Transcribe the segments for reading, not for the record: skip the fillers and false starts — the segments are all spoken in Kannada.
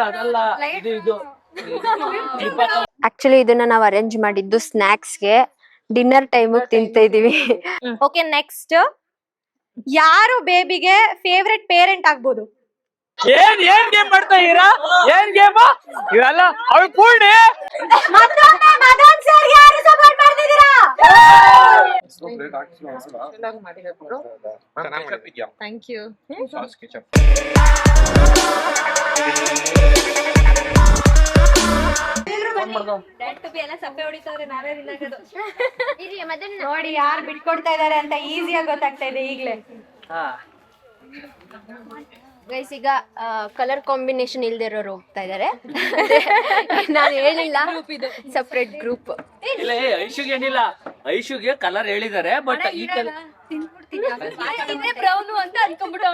ಅದಲ್ಲ ಇದು ಆಕ್ಚುಲಿ ಇದನ್ನ ನಾವು ಅರೇಂಜ್ ಮಾಡಿದ್ದು ಸ್ನಾಕ್ಸ್ಗೆ, ಡಿನ್ನರ್ ಟೈಮ್ ತಿಂತಾ ಇದೀವಿ. ಓಕೆ, ನೆಕ್ಸ್ಟ್ ಯಾರು ಬೇಬಿಗೆ ಫೇವ್ರೆಟ್ ಪೇರೆಂಟ್ ಆಗ್ಬೋದು? ಏನ್ ಗೇಮ್ ಮಾಡ್ತಾ ಇದೀರಾ? ಏನ್ ಗೇಮ್ ಇವೆಲ್ಲ? ಅವ್ಳು ಪೂರ್ಣಿ ಮದನ್ ಸರ್ ಯಾರು ಸಪೋರ್ಟ್ ಮಾಡ್ತಿದ್ದೀರಾ? Thank you. ನೋಡಿ ಯಾರು ಬಿಟ್ಕೊಡ್ತಾ ಇದಾರೆ ಅಂತ ಈಸಿಯಾಗಿ ಗೊತ್ತಾಗ್ತಾ ಇದೆ ಈಗ್ಲೇ. ಗೈಸ್, ಈಗ ಕಲರ್ ಕಾಂಬಿನೇಷನ್ ಇಲ್ದಿರೋರು ಹೋಗ್ತಾ ಇದಾರೆ. ನಾನು ಹೇಳಿಲ್ಲ, ಸಪ್ರೇಟ್ ಗ್ರೂಪ್. ಇಲ್ಲ, ಐಶುಗೆ ಏನಿಲ್ಲ, ಐಶುಗೆ ಕಲರ್ ಹೇಳಿದ್ದಾರೆ, ಬಟ್ ಈ ಕಲರ್ ಬ್ರೌನು ಅಂತ ಅನ್ಕೊಂಡ್ಬಿಟ್ಟು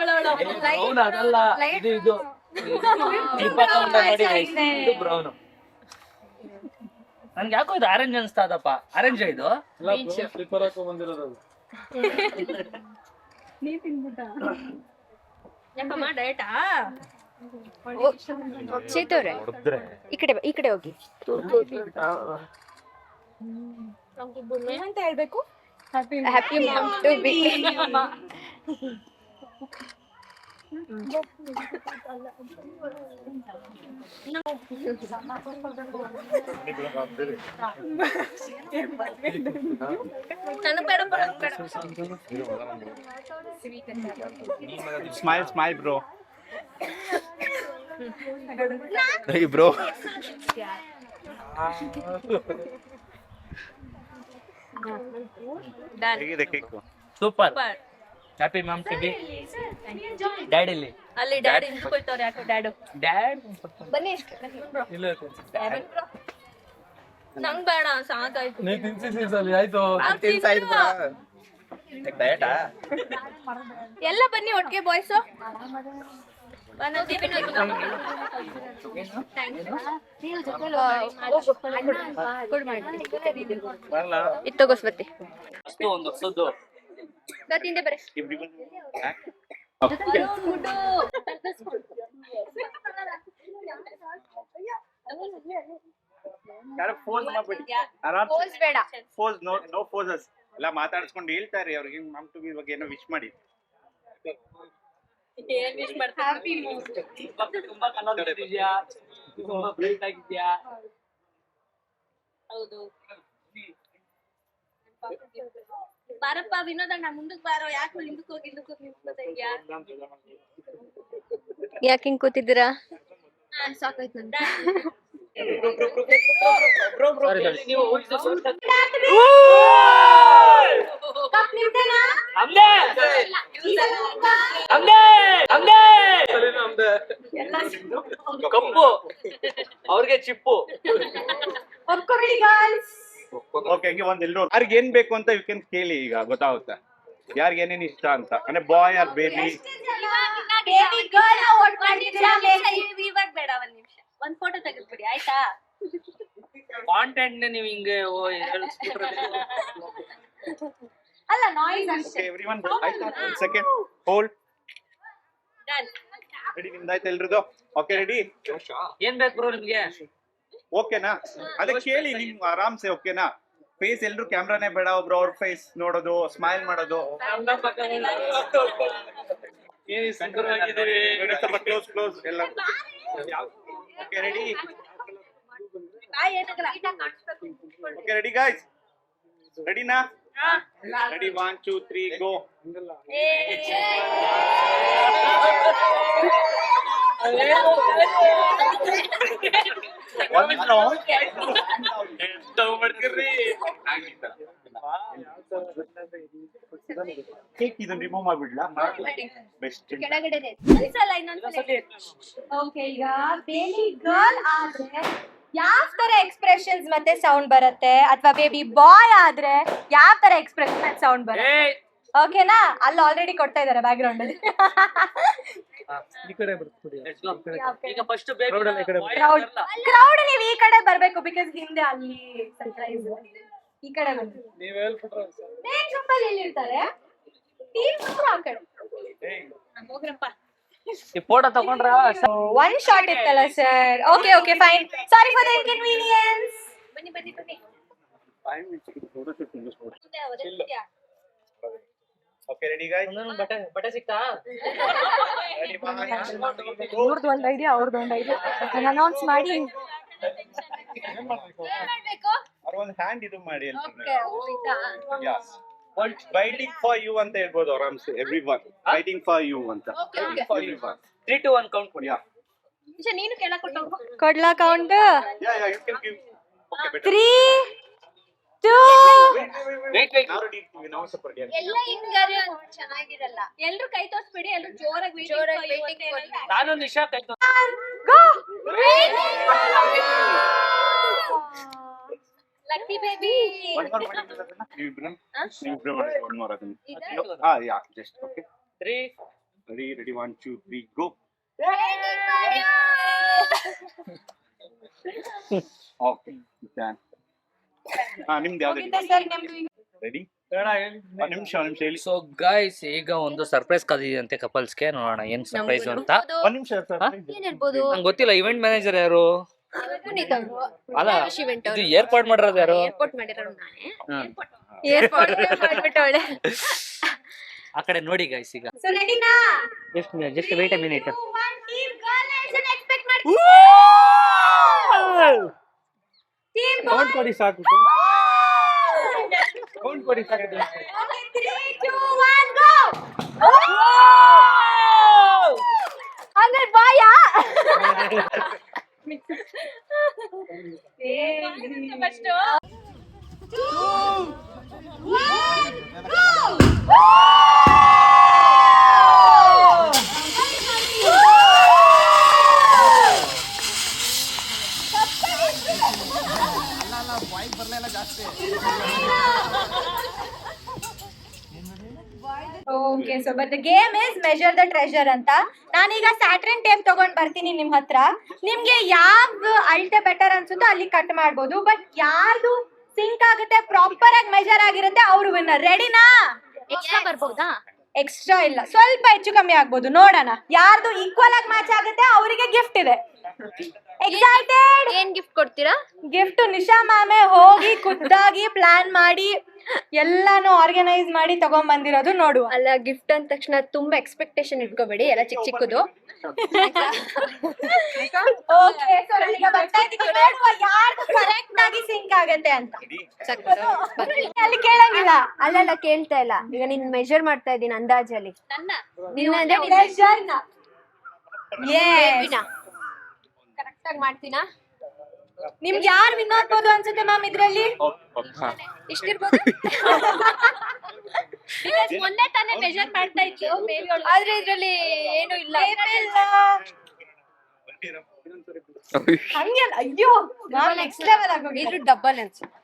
ಅದಲ್ಲ ಇದು ಬ್ರೌನ್. ನನ್ಗೆ ಯಾಕೋ ಇದು ಆರೆಂಜ್ ಅನ್ಸ್ತಾ ಇದಪ್ಪ. ಆರೆಂಜ್ ಇದು ಚೇತವ್ರೆ, ಈ ಕಡೆ ಹೋಗಿ. ಅಂತ ಹೇಳ್ಬೇಕು, happy mom to be. Smile, bro. Hey, bro. Super. Happy mom to be. Dad ಇಲ್ಲಿ, ಅಲ್ಲಿ ಡ್ಯಾಡ್ ಹಿಂದ್ಕೊಳ್ತವ್ರೆ. ಯಾಕೋ ಡ್ಯಾಡು ಡ್ಯಾಡ್ ಬನ್ನಿ. ನಂಗ್ ಬೇಡ, ಸಾಕಾಯ್ತು. ಎಲ್ಲ ಬನ್ನಿ ಒಟ್ಟಿಗೆ ಬಾಯ್ಸ್. ಇದು ತಗೋಸ್ಬತ್ತಿ. ಒಂದು ಹೊಸದು ತಿಂದೆ ಬರೀ. ಎಲ್ಲ ಮಾತಾಡ್ಸ್ಕೊಂಡು ಹೇಳ್ತಾರೆ ಅವ್ರಿಗೆ ಮಮ್ ಟು ಬಿ ಬಗ್ಗೆ ಏನೋ ವಿಶ್ ಮಾಡಿ. ತುಂಬಾ ಕಲರ್ ಇದೆಯಾ, ತುಂಬಾ ಬ್ರೈಟ್ ಆಗಿದ್ಯಾ. ಹೌದು, ಬಾರಪ್ಪ ವಿನೋದಣ್ಣ, ಮುಂದಕ್ಕೆ ಬಾರೋ. ಯಾಕೆ ಹಿಂದಕ್ಕೆ ಹೋಗಿ ನಿಂತ್ಕೋತಿದ್ಯಾ? ಯಾಕೆ ಹಿಂಗ್ ಕೂತಿದ್ದೀರಾ? ಸಾಕಾಯ್ತು ನಂಗೆ. ಕಪ್ಪು ಅವ್ರಿಗೆ ಚಿಪ್ಪು. ಓಕೆ, ಒಂದ್ ಎಲ್ರು ಯಾರಿಗೆ ಏನ್ ಬೇಕು ಅಂತ ಯು ಕ್ಯಾನ್ ಕೇಳಿ. ಈಗ ಗೊತ್ತಾಗುತ್ತೆ ಯಾರಿಗೆ ಏನೇನ್ ಇಷ್ಟ ಅಂತ. ಅಂದ್ರೆ ಬಾಯ್ ಆರ್ ಬೇಬಿ. ಬೇಡ, ಒಂದ್ ನಿಮಿಷ, ಒಂದ್ ಫೋಟೋ ತೆಗೆದ್ಬಿಡಿ ಆಯ್ತಾ? ಕಾಂಟೆಂಟ್ ನೀವು ಹಿಂಗೆ ಅಲ್ಲ, ನಾಯ್ಸ್ ಓಕೆ ಎವ್ರಿವನ್, ಆಯ್ತಾ? ಒಂದು ಸೆಕೆಂಡ್ ಹೋಲ್ಡ್. ರೆಡಿ? ನಿಮ್ದಾಯ್ತು ಎಲ್ರದು? Okay ready? ಏನ್ ಬೇಕು ಬ್ರೋ ನಿಮ್ಗೆ? ಓಕೆನಾ? ಅದೇ ಕೇಳಿ ನಿಮ್ ಆರಾಮ್ಸೆ. ಓಕೆನಾ? ಫೇಸ್ ಎಲ್ರು ಕ್ಯಾಮ್ರಾನೇ ಬೇಡ, ಒಬ್ರು ಅವ್ರ ಫೇಸ್ ನೋಡೋದು, ಸ್ಮೈಲ್ ಮಾಡೋದು. ಕ್ಲೋಸ್ ಎಲ್ಲ. Okay ready? Okay ready guys? ರೆಡಿನಾ? ರೆಡಿ? 1 2 3 ಗೋ. ಕೇಕ್ ಇದನ್ನ ರಿಮೂವ್ ಮಾಡ್ಬಿಡ್ಲಾ? ಬೆಸ್ಟ್. ಓಕೆ, ಈಗ ಬೇಬಿ ಗರ್ಲ್ ಆದ್ರೆ ಯಾವ ತರ ಎಕ್ಸ್ಪ್ರೆಷನ್ಸ್ ಮತ್ತೆ ಸೌಂಡ್ ಬರುತ್ತೆ, ಅಥವಾ ಬೇಬಿ ಬಾಯ್ ಆದ್ರೆ ಯಾವ ತರ ಎಕ್ಸ್ಪ್ರೆಷನ್ ಮತ್ತೆ ಸೌಂಡ್ ಬರುತ್ತೆ? ಓಕೆನಾ? ಅಲ್ಲಿ ಆಲ್ರೆಡಿ ಕೊಡ್ತಾ ಇದಾರೆ ಬ್ಯಾಕ್ ಗ್ರೌಂಡ್ ಅಲ್ಲಿ. ಕ್ರೌಡ್ ನೀವು ಈ ಕಡೆ ಬರ್ಬೇಕು, ಬಿಕಾಸ್ ಹಿಂದೆ ಅಲ್ಲಿ ಸರ್ಪ್ರೈಸ್. ಈ ಕಡೆ ಬನ್ನಿ. ಮೇನ್ ಗುಂಪಲ್ಲಿ ಎಲ್ಲಿ ಇರ್ತಾರೆ? ಟೀಮ್ ಆ ಕಡೆ ಹೋಗ್ರಪ್ಪ. ಈ ಫೋಟೋ ತಗೊಂಡ್ರ ಒನ್ ಶಾಟ್ ಇತ್ತಲ್ಲ sir. Okay okay fine, sorry for the inconvenience. ಬನ್ನಿ ಬನ್ನಿ ಬನ್ನಿ. Okay ready guys? ಬಟ್ಟೆ ಸಿಕ್ತಾ? ಇವ್ರದ್ದು ಒಂದು ಐಡಿಯಾ, ಅವ್ರದ್ದು ಒಂದು ಐಡಿಯಾ ಅನೌನ್ಸ್ ಮಾಡಿ. ಒಂದು ಹ್ಯಾಂಡ್ ಇದು ಮಾಡಿ ವೈಟಿಂಗ್ ಫಾರ್ ಯು ಅಂತ ಹೇಳ್ಬೋದು ಆರಾಮ್ಸೆ. ಎವ್ರಿವನ್ ವೈಟಿಂಗ್ ಫಾರ್ ಯು ಅಂತ. 3 2 1 ಕೌಂಟ್ ಕೊಡಿ. ನೀನು ಕೇಳಕ್ ಕೊಡ್ಲಾ count? Ya you can give. Okay better. 3 2 wait wait ನಾವು ಸಪೋರ್ಟ್ ಮಾಡಿ. ಎಲ್ಲ ಹಿಂಗಾರೆ ಚೆನ್ನಾಗಿರಲ್ಲ. ಎಲ್ಲರೂ ಕೈ ತೋರಿಸ್ಬಿಡಿ, ಎಲ್ಲರೂ ಜೋರಾಗಿ ವೇಟಿಂಗ್ ಕೊಡಿ. ನಾನು ನಿಶಾ ಕೈ go. Lucky baby. One more ಅದನ್ನ. Ya just okay. 3 ready 1 2 3 go. Okay done. ನಿಮ್ದು ಯಾವ್ದು ರೆಡಿ? ಒಂದ್ ನಿಮಿಷ ಹೇಳಿ. ಸೊ ಗೈಸ್, ಈಗ ಒಂದು ಸರ್ಪ್ರೈಸ್ ಕಾದಿದೆ ಕಪಲ್ಸ್ಗೆ. ನೋಡೋಣ ಏನ್ ಸರ್ಪ್ರೈಸ್ ಅಂತ. ಒಂದ್ ನಿಮಿಷ ಏನಿರ್ಬೋದು? ನಂಗೆ ಗೊತ್ತಿಲ್ಲ. ಇವೆಂಟ್ ಮ್ಯಾನೇಜರ್ ಯಾರು? ಅಲ್ಲ, ಇದು ಏರ್ಪಾಡ್ ಮಾಡಿರೋದು ಯಾರು? ಏರ್ಪೋರ್ಟ್ ಮಾಡಿರೋರು ನಾನೇ. ಹ್ಮ್. ಏರ್ಪೋರ್ಟ್ ಮಾಡ್ಬಿಟ್ಟವಳೆ. ಆ ಕಡೆ ನೋಡಿ ಗೈಸ್. ಈಗ ಸೊ ರೆಡಿನಾ? Just wait a minute. One team girl action expect ಮಾಡಿ. ಟೀಮ್ ಕೌಂಟ್ ಕೊಡಿ ಸಾಕು. ಕೌಂಟ್ ಕೊಡಿ ಸಾಕು. 3 2 1 ಗೋ. ಹಂಗಾರೆ ಬಾಯಾ? First 2 1 go. Okay, so but the game is measure the treasure ಅಂತ. ನಾನೀಗ ಸ್ಯಾಟ್ರನ್ ಟೇಪ್ ತಗೊಂಡ್ ಬರ್ತೀನಿ ನಿಮ್ ಹತ್ರ. ನಿಮ್ಗೆ ಯಾವ ಅಳತೆ ಬೆಟರ್ ಅನ್ಸುತ್ತೋ ಅಲ್ಲಿ ಕಟ್ ಮಾಡ್ಬೋದು. ಬಟ್ ಯಾರ್ದು ಸಿಂಕ್ ಆಗುತ್ತೆ, ಪ್ರಾಪರ್ ಆಗಿ ಮೆಜರ್ ಆಗಿರುತ್ತೆ, ಅವ್ರು ವಿನ್ನರ್. ರೆಡಿನಾ? ಎಕ್ಸ್ಟ್ರಾ ಬರ್ಬೋದಾ? ಎಕ್ಸ್ಟ್ರಾ ಇಲ್ಲ, ಸ್ವಲ್ಪ ಹೆಚ್ಚು ಕಮ್ಮಿ ಆಗ್ಬೋದು. ನೋಡೋಣ ಯಾರ್ದು ಈಕ್ವಲ್ ಆಗಿ ಮ್ಯಾಚ್ ಆಗುತ್ತೆ ಅವರಿಗೆ ಗಿಫ್ಟ್ ಇದೆ. ಎಕ್ಸೈಟೆಡ್? ಏನ್ ಗಿಫ್ಟ್ ಕೊಡ್ತೀರಾ? ಗಿಫ್ಟ್ ನಿಶಾ ಮ್ಯಾಮೇ ಹೋಗಿ ಖುದ್ದಾಗಿ ಪ್ಲಾನ್ ಮಾಡಿ ಎಲ್ಲಾನು ಆರ್ಗನೈಸ್ ಮಾಡಿ ತಗೊಂಡ್ ಬಂದಿರೋದು. ನೋಡುವ. ಅಲ್ಲ, ಗಿಫ್ಟ್ ಅಂದ ತಕ್ಷಣ ತುಂಬಾ ಎಕ್ಸ್ಪೆಕ್ಟೇಷನ್ ಇಟ್ಕೋಬೇಡಿ, ಎಲ್ಲ ಚಿಕ್ಕ ಚಿಕ್ಕದು. ಓಕೆ, ಸೊ ಈಗ ಬರ್ತಾ ಇದೀವಿ, ನೋಡುವ ಯಾರ್ದು ಕರೆಕ್ಟ್ ಆಗಿ ಸಿಂಕ್ ಆಗತ್ತೆ ಅಂತ. ಅಲ್ಲಿ ಕೇಳಂಗಿಲ್ಲ. ಅಲ್ಲೆಲ್ಲ ಕೇಳ್ತಾ ಇಲ್ಲ. ಈಗ ನೀನ್ ಮೆಜರ್ ಮಾಡ್ತಾ ಇದ್ದೀನಿ ಅಂದಾಜಲ್ಲಿ. ಕರೆಕ್ಟ್ ಆಗಿ ಮಾಡ್ತೀನಾ? ನಿಮ್ಗೆ ಯಾರು ವಿನ್ ಆಗ್ಬೋದು ಅನ್ಸುತ್ತೆ ಮ್ಯಾಮ್ ಇದ್ರಲ್ಲಿ? ಇಷ್ಟಿರ್ಬೋದು. ಮೊನ್ನೆ ತಾನೇ ಮೆಜರ್ ಮಾಡ್ತಾ ಇತ್ತು, ಆದ್ರೆ ಇದ್ರಲ್ಲಿ ಏನು ಇಲ್ಲ. ಹಂಗೆ ಅಯ್ಯೋ, ನೆಕ್ಸ್ಟ್ ಲೆವೆಲ್ ಆಗೋಗಿದೆ. ಇದ್ರ ಡಬಲ್ ಅನ್ಸುತ್ತೆ.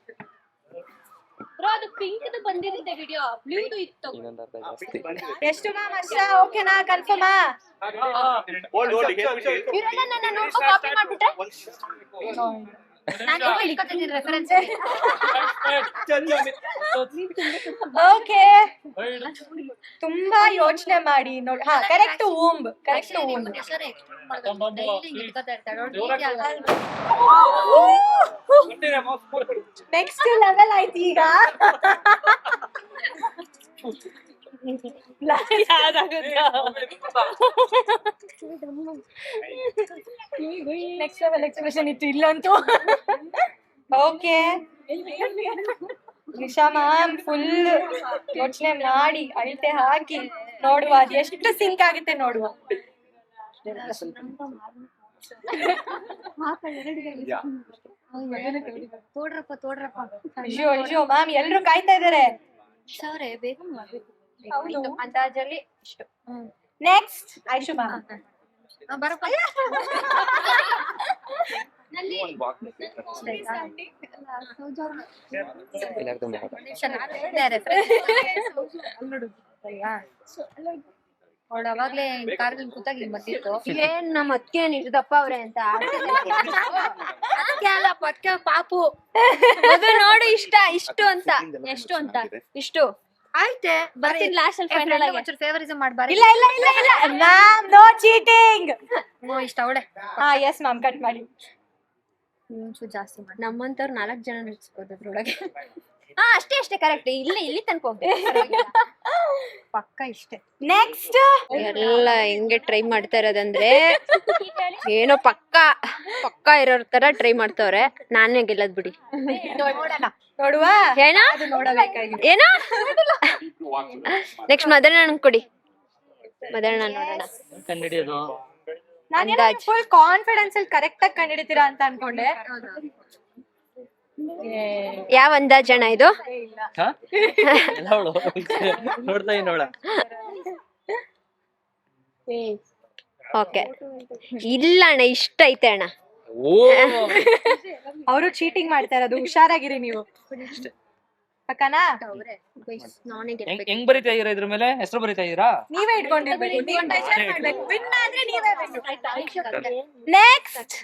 ಅದು ಪಿಂಕ್ ಬಂದಿದೆ ವಿಡಿಯೋ, ಬ್ಲೂದು ಇತ್ತು. ಎಷ್ಟು ಮ್ಯಾಮ್? ಅಷ್ಟ ಓಕೆನಾ? ಕನ್ಫರ್ಮಾ? ಇವರೆಲ್ಲ ನನ್ನ ನೋಟ್ಬುಕ್ ಕಾಪಿ ಮಾಡ್ಬಿಟ್ರೆ ನಾನು ಹೇಳ್ಕೊತೀನಿ ರೆಫರೆನ್ಸ್. ಓಕೆ, ತುಂಬಾ ಯೋಚನೆ ಮಾಡಿ ನೋಡಿ. ಹಾ, ಕರೆಕ್ಟ್ ಊಂಬ್, ಕರೆಕ್ಟ್ ಊಂಬ್. ನೆಕ್ಸ್ಟ್ ಲೆವೆಲ್ ಆಯ್ತು ಈಗ. ನೆಕ್ಸ್ಟ್ ಲೆವೆಲ್ ಎಕ್ಸ್ಪ್ರೆಷನ್ ಇತ್ತು ಇಲ್ಲಂತೂ. ಓಕೆ, ನಿಶಾ ಮ್ಯಾಮ್ ಫುಲ್ ಯೋಚನೆ ಮಾಡಿ ಅಳತೆ ಹಾಕಿ ನೋಡುವ ಅದು ಎಷ್ಟು ಸಿಂಕ್ ಆಗುತ್ತೆ ನೋಡುವ. ತೋಡ್ರಪ್ಪ ಅಯ್ಯೋ ಅಯ್ಯೋ ಮ್ಯಾಮ್ ಎಲ್ರು ಕಾಯ್ತಾ ಇದಾರೆ. ಸಾವ್ರೆ ಬೇಗ ಮಾಡ್ಬೇಕು. ಹೌದು, ಅಂದಾಜಲ್ಲಿ ಇಷ್ಟು. Next Aishu ma'am. ಬರಪ್ಪ. ಅವಳು ಅವಾಗ್ಲೇ ಕಾರ್ದಲ್ಲಿ ಕೂತಾಗ ಹಿಂಗ್ ಬಂದಿತ್ತು. ಏನ್ ನಮ್ಮ ಅತ್ತಿಗೆ ಇರ್ದಪ್ಪ ಅವ್ರೆ ಅಂತ ಅಲ್ಲ ಪಕ್ಕ ಪಾಪು ಮಗ ನೋಡು ಇಷ್ಟ ಇಷ್ಟು ಅಂತ. ಎಷ್ಟು ಅಂತ? ಇಷ್ಟು ಆಯ್ತೆ ಬರ್ತೀನಿ ಲಾಸ್ಟ್ ಅಲ್ಲಿ ಫೈನಲ್ ಆಗಿ. ಒಂಚೂರು ಫೇವರಿಸಂ ಮಾಡ್ಬಾರ. ಇಲ್ಲ ಇಲ್ಲ ಇಲ್ಲ ಇಲ್ಲ ಮ್ಯಾಮ್, ನೋ ಚೀಟಿಂಗ್. ಇಷ್ಟ ಅವಳೆ. ಹಾ ಎಸ್ ಮ್ಯಾಮ್, ಕಟ್ ಮಾಡಿ. ಒಂಚೂರು ಜಾಸ್ತಿ ಮಾಡಿ. ನಮ್ಮಂತವ್ರು 4 ಜನ ನಿಲ್ಸ್ಬೋದು ಅದ್ರೊಳಗೆ. ಹಾ ಅಷ್ಟೇ ಅಷ್ಟೇ ಕರೆಕ್ಟ್. ಇಲ್ಲಿ ತನಕ ಹೋಗ್ಬೇಕು ಪಕ್ಕ ಇಷ್ಟೇ. ನೆಕ್ಸ್ಟ್ ಎಲ್ಲ ಹೆಂಗೆ ಟ್ರೈ ಮಾಡ್ತಾ ಇರೋದಂದ್ರೆ ಏನೋ ಪಕ್ಕ ಇರೋ ತರ ಟ್ರೈ ಮಾಡ್ತವ್ರೆ. ನಾನೇ ಗೆಲ್ಲದ್ ಬಿಡಿ. ನೋಡುವ ಏನ ನೋಡಬೇಕಾಗಿ. ಏನ ನೆಕ್ಸ್ಟ್ ಮದನ ಕೊಡಿ. ಮದನ ನೋಡೋಣ. ಕಂಡಿಡಿಯೋದು ನಾನು ಫುಲ್ ಕಾನ್ಫಿಡೆನ್ಸ್ ಅಲ್ಲಿ ಕರೆಕ್ಟ್ ಆಗಿ ಕಂಡಿಡಿತೀರಾ ಅಂತ ಅನ್ಕೊಂಡೆ. ಯಾವ ಅಂದಾಜಣ ಇದು? ಹಾ? ಎಲ್ಲ ಅವಳು ನೋಡ್ತಾ ನೋಡ. ಓಕೆ ಇಲ್ಲ ಅಣ್ಣ, ಇಷ್ಟ ಐತೆ ಅಣ್ಣ. ಓ ಅವರು ಚೀಟಿಂಗ್ ಮಾಡ್ತಾ ಇರೋದು, ಹುಷಾರಾಗಿರಿ ನೀವು. ಪಕ್ಕನಾ? ಹೆಂಗ್ ಬರಿತಾ ಇದೀರಾ ಇದ್ರ ಮೇಲೆ? ಹೆಸರು ಬರಿತಾ ಇದೀರಾ? ನೀವೇ ಇಟ್ಕೊಂಡಿರ್ಬೇಕು. ವಿನ್ ಆದ್ರೆ ನೀವೇ ನೆಕ್ಸ್ಟ್.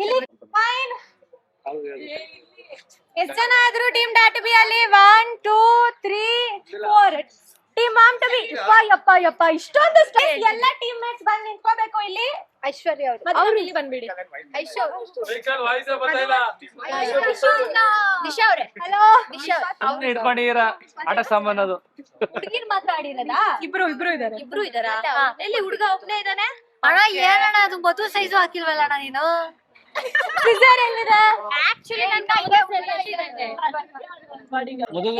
ಇಲ್ಲಿ ಫೈನ್. ಎಷ್ಟು ಜನ ಆದ್ರು ಟೀಮ್ ಡಾಟ್ ಬಿ ಅಲ್ಲಿ? 1 2 3 4 ಟೀಮ್ ಮಾಮ್ ಟು ಬಿ. ಯಪ್ಪ ಯಪ್ಪ ಇಷ್ಟೊಂದು ಸ್ಟ್ರೆಸ್. ಎಲ್ಲ ಟೀಮ್ ಮೇಟ್ಸ್ ಬಂದು ನಿಂತ್ಕೋಬೇಕು ಇಲ್ಲಿ. ಐಶ್ವರ್ಯ ಅವ್ರು ಇಲ್ಲಿ ಬಂದ್ಬಿಡಿ. ದಿಶಾ ಅವ್ರೆ. ಹಲೋ. ಸುಮ್ನೆ ಇಟ್ಕೊಂಡಿರ ಆಟ ಸಾಮಾನ್ ಅದು. ಹುಡುಗಿರ್ ಮಾತ್ರ ಆಡಿರೋದಾ? ಇಬ್ರು ಇದಾರೆ. ಇಬ್ರು ಇದಾರಾ? ಎಲ್ಲಿ ಹುಡುಗ ಒಬ್ಬನೇ ಇದಾನೆ? ಅಣ್ಣ ಏನಣ್ಣ ಅದು ಮದುವೆ ಸೈಜು ಹಾಕಿಲ್ವಲ್ಲ ಅಣ್ಣ ನೀನು? ಸಿಸರ್ ಎಲ್ಲಿದೆ? ಆಕ್ಚುಲಿ ನನ್ನ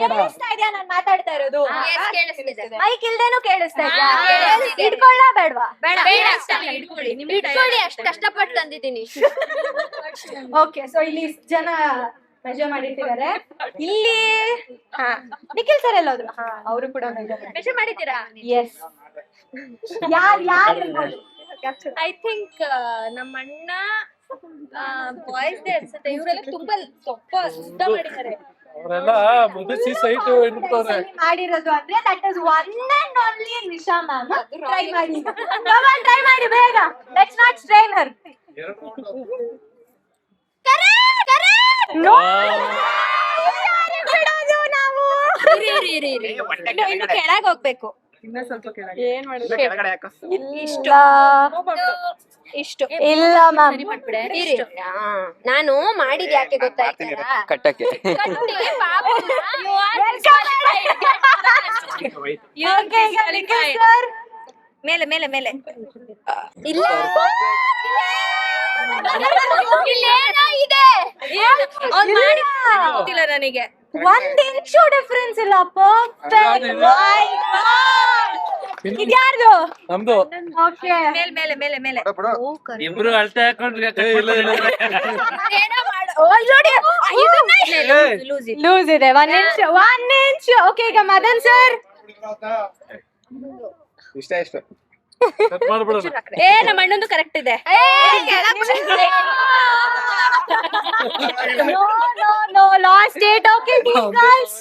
ಕೇಳಿಸ್ತಾ ಇದೆಯಾ ನಾನು ಮಾತಾಡ್ತಾ ಇರೋದು? ಕೇಳಿಸ್ತಿದೆ. ಮೈಕ್ ಇಲ್ದೇನು ಕೇಳಿಸ್ತಾ ಇದೆಯಾ? ಕೇಳಿಸ್ತಿದೆ. ಇಟ್ಕೊಳ್ಳ ಬೇಡವಾ? ಬೇಡ ಇಟ್ಕೊಳ್ಳಿ ಅಷ್ಟು ಕಷ್ಟಪಟ್ಟು ತಂದಿದ್ದೀನಿ. ಓಕೆ, ಸೊ ಇಲ್ಲಿ ಇಷ್ಟು ಜನ ಮೆಜರ್ ಮಾಡಿರ್ತಿದ್ದಾರೆ. ಇಲ್ಲಿ ನಿಖಿಲ್ ಸರ್ ಎಲ್ಲೋದ್ರು? ಅವರು ಕೂಡ ಮೆಷರ್ ಮಾಡಿದ್ದೀರಾ? ಎಸ್. ಯಾರು ಐ ಥಿಂಕ್ ನಮ್ಮ ಅಣ್ಣ ಬಾಯ್ಸ್ ದೇ ಅನ್ಸುತ್ತೆ. ಇವರೆಲ್ಲ ತುಂಬಾ ಉದ್ದ ಮಾಡಿದ್ದಾರೆ. ಅವರೆಲ್ಲ ಮುಗಿಸಿ ಸೈಟ್ ಇಟ್ಬಿಟ್ಟವ್ರೆ. ಮಾಡಿರೋದು ಅಂದ್ರೆ that is one and only Nisha ma'am. Try ಮಾಡಿ, ಟ್ರೈ ಮಾಡಿ ಬೇಗ. Let's not strain her. No ಬಿಡೋದು ನಾವು. ಇನ್ನು ಕೆಳಗೆ ಹೋಗ್ಬೇಕು. ಏನ್ ಮಾಡೋದು? ಇಷ್ಟು ಇಲ್ಲ ಮ್ಯಾಮ್. ನಾನು ಮಾಡಿದ್ ಯಾಕೆ ಗೊತ್ತಾಯ್ತಾ? ಕಟ್ಟಕ್ಕೆ ಮೇಲೆ ಮೇಲೆ ಮೇಲೆ ಇಲ್ಲ ಗೊತ್ತಿಲ್ಲ ನನಗೆ. 1 ಇಂಚು ಡಿಫರೆನ್ಸ್ ಇಲ್ಲ. ಪರ್ಫೆಕ್ಟ್. ಇದ್ಯಾರ್ದು? ನಮ್ದು ಓಕೆ. ಮೇಲೆ ಮೇಲೆ ಮೇಲೆ ಮೇಲೆ ಇಬ್ರು ಅಳ್ತಾ ಹಾಕೊಂಡ್ರೆ ಲೂಸ್ ಇದೆ. 1 ಇಂಚ್. ಓಕೆ, ಈಗ ಮದನ್ ಸರ್. ಇಷ್ಟ ಮಾಡ್ಬಿಡೋಣ. ನಮ್ಮ ಅಣ್ಣಂದು ಕರೆಕ್ಟ್ ಇದೆ. No last date. Okay girls.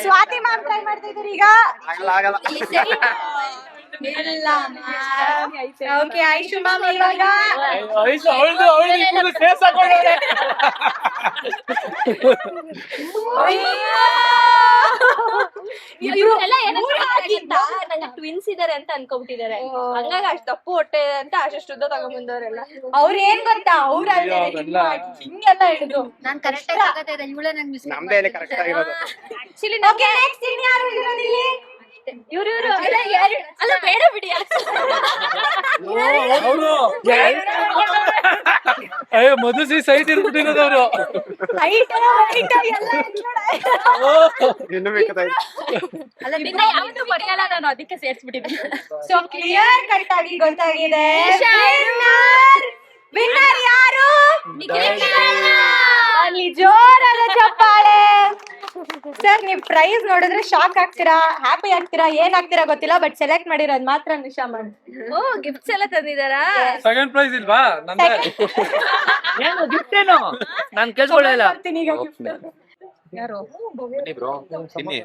Swati ma'am try ಮಾಡ್ತಾ ಇದ್ದೀರಿ ಈಗ. ಇಲ್ಲ ಓಕೆ, ಐಶು ಮ್ಯಾಮ್ ಇವಾಗ. ಅವಳು ಫೇಸ್ ಹಾಕೊಂಡವ್ರೆ. ಟ್ವಿನ್ಸ್ ಇದಾರೆ ಅಂತ ಅನ್ಕೊಂಡ್ಬಿಟ್ಟಿದ್ದಾರೆ. ಹಂಗಾಗಿ ಅಷ್ಟು ದಪ್ಪು ಹೊಟ್ಟೆ ಅಂತ ಅಷ್ಟು ಉದ್ದ ತಗೊಂಡ್ಬಂದವರೆಲ್ಲ. ಅವ್ರು ಏನ್ ಗೊತ್ತಾ, ಅವ್ರ ಹಿಂಗೆಲ್ಲ ಹಿಡಿದು ನಾನ್ ಕರೆಕ್ಟ್ ಆಗಿ ಆಗತ್ತೆ ಇದೆ. ಇವಳೇ ನಂಗೆ ಮಿಸ್ ನಮ್ದೇ ಕರೆಕ್ಟ್ ಆಗಿರೋದು. ಆಕ್ಚುಲಿ ಓಕೆ, ನೆಕ್ಸ್ಟ್ ಇನ್ ಯಾರು ಇರೋದು ಇಲ್ಲಿ? ಇವ್ರು ಅಲ್ಲ ಬೇಡ ಬಿಡಿ. ಅವರು ಅಯ್ಯೋ ಮದುಸಿ ಸೈಟ್ ಇರ್ಬಿಟ್ಟಿರೋದವ್ರು. ಹೈಟ್ ಎಲ್ಲ ಇನ್ನು ಬೇಕಾಯ್ತು. ಅಲ್ಲ ನಿನ್ನ ಯಾವ್ದು ಬರೆಯಲ್ಲ ನಾನು, ಅದಕ್ಕೆ ಸೇರ್ಸ್ಬಿಟ್ಟಿದ್ದೀನಿ. ಸೊ ಕ್ಲಿಯರ್ ಕಟ್ ಆಗಿ ಗೊತ್ತಾಗಿದೆ. ವಿನ್ನರ್ ಯಾರು? ಅಲ್ಲಿ ಜೋರಾದ ಚಪ್ಪಾಳೆ. ಸರ್, ನೀವ್ ಪ್ರೈಸ್ ನೋಡಿದ್ರೆ ಶಾಕ್ ಆಗ್ತೀರಾ, ಹ್ಯಾಪಿ ಆಗ್ತೀರಾ, ಏನ್ ಆಗ್ತೀರಾ ಗೊತ್ತಿಲ್ಲ, ಬಟ್ ಸೆಲೆಕ್ಟ್ ಮಾಡಿರೋದ್ ಮಾತ್ರ ನಿಶಾ ಮ್ಯಾಮ್. ಓ ಗಿಫ್ಟ್ಸ್ ಎಲ್ಲ ತಂದಿದಾರಾ? ಸೆಕೆಂಡ್ ಪ್ರೈಸ್ ಇಲ್ವಾ? ನಂದೇ ಏನು ಗಿಫ್ಟ್ ಏನು? ನಾನ್ ಕೇಳ್ಕೊಳ್ಳಿಲ್ಲ. ಬರ್ತೀನಿ ಈಗ gift. ಯಾರು? ತಿನ್ನಿ.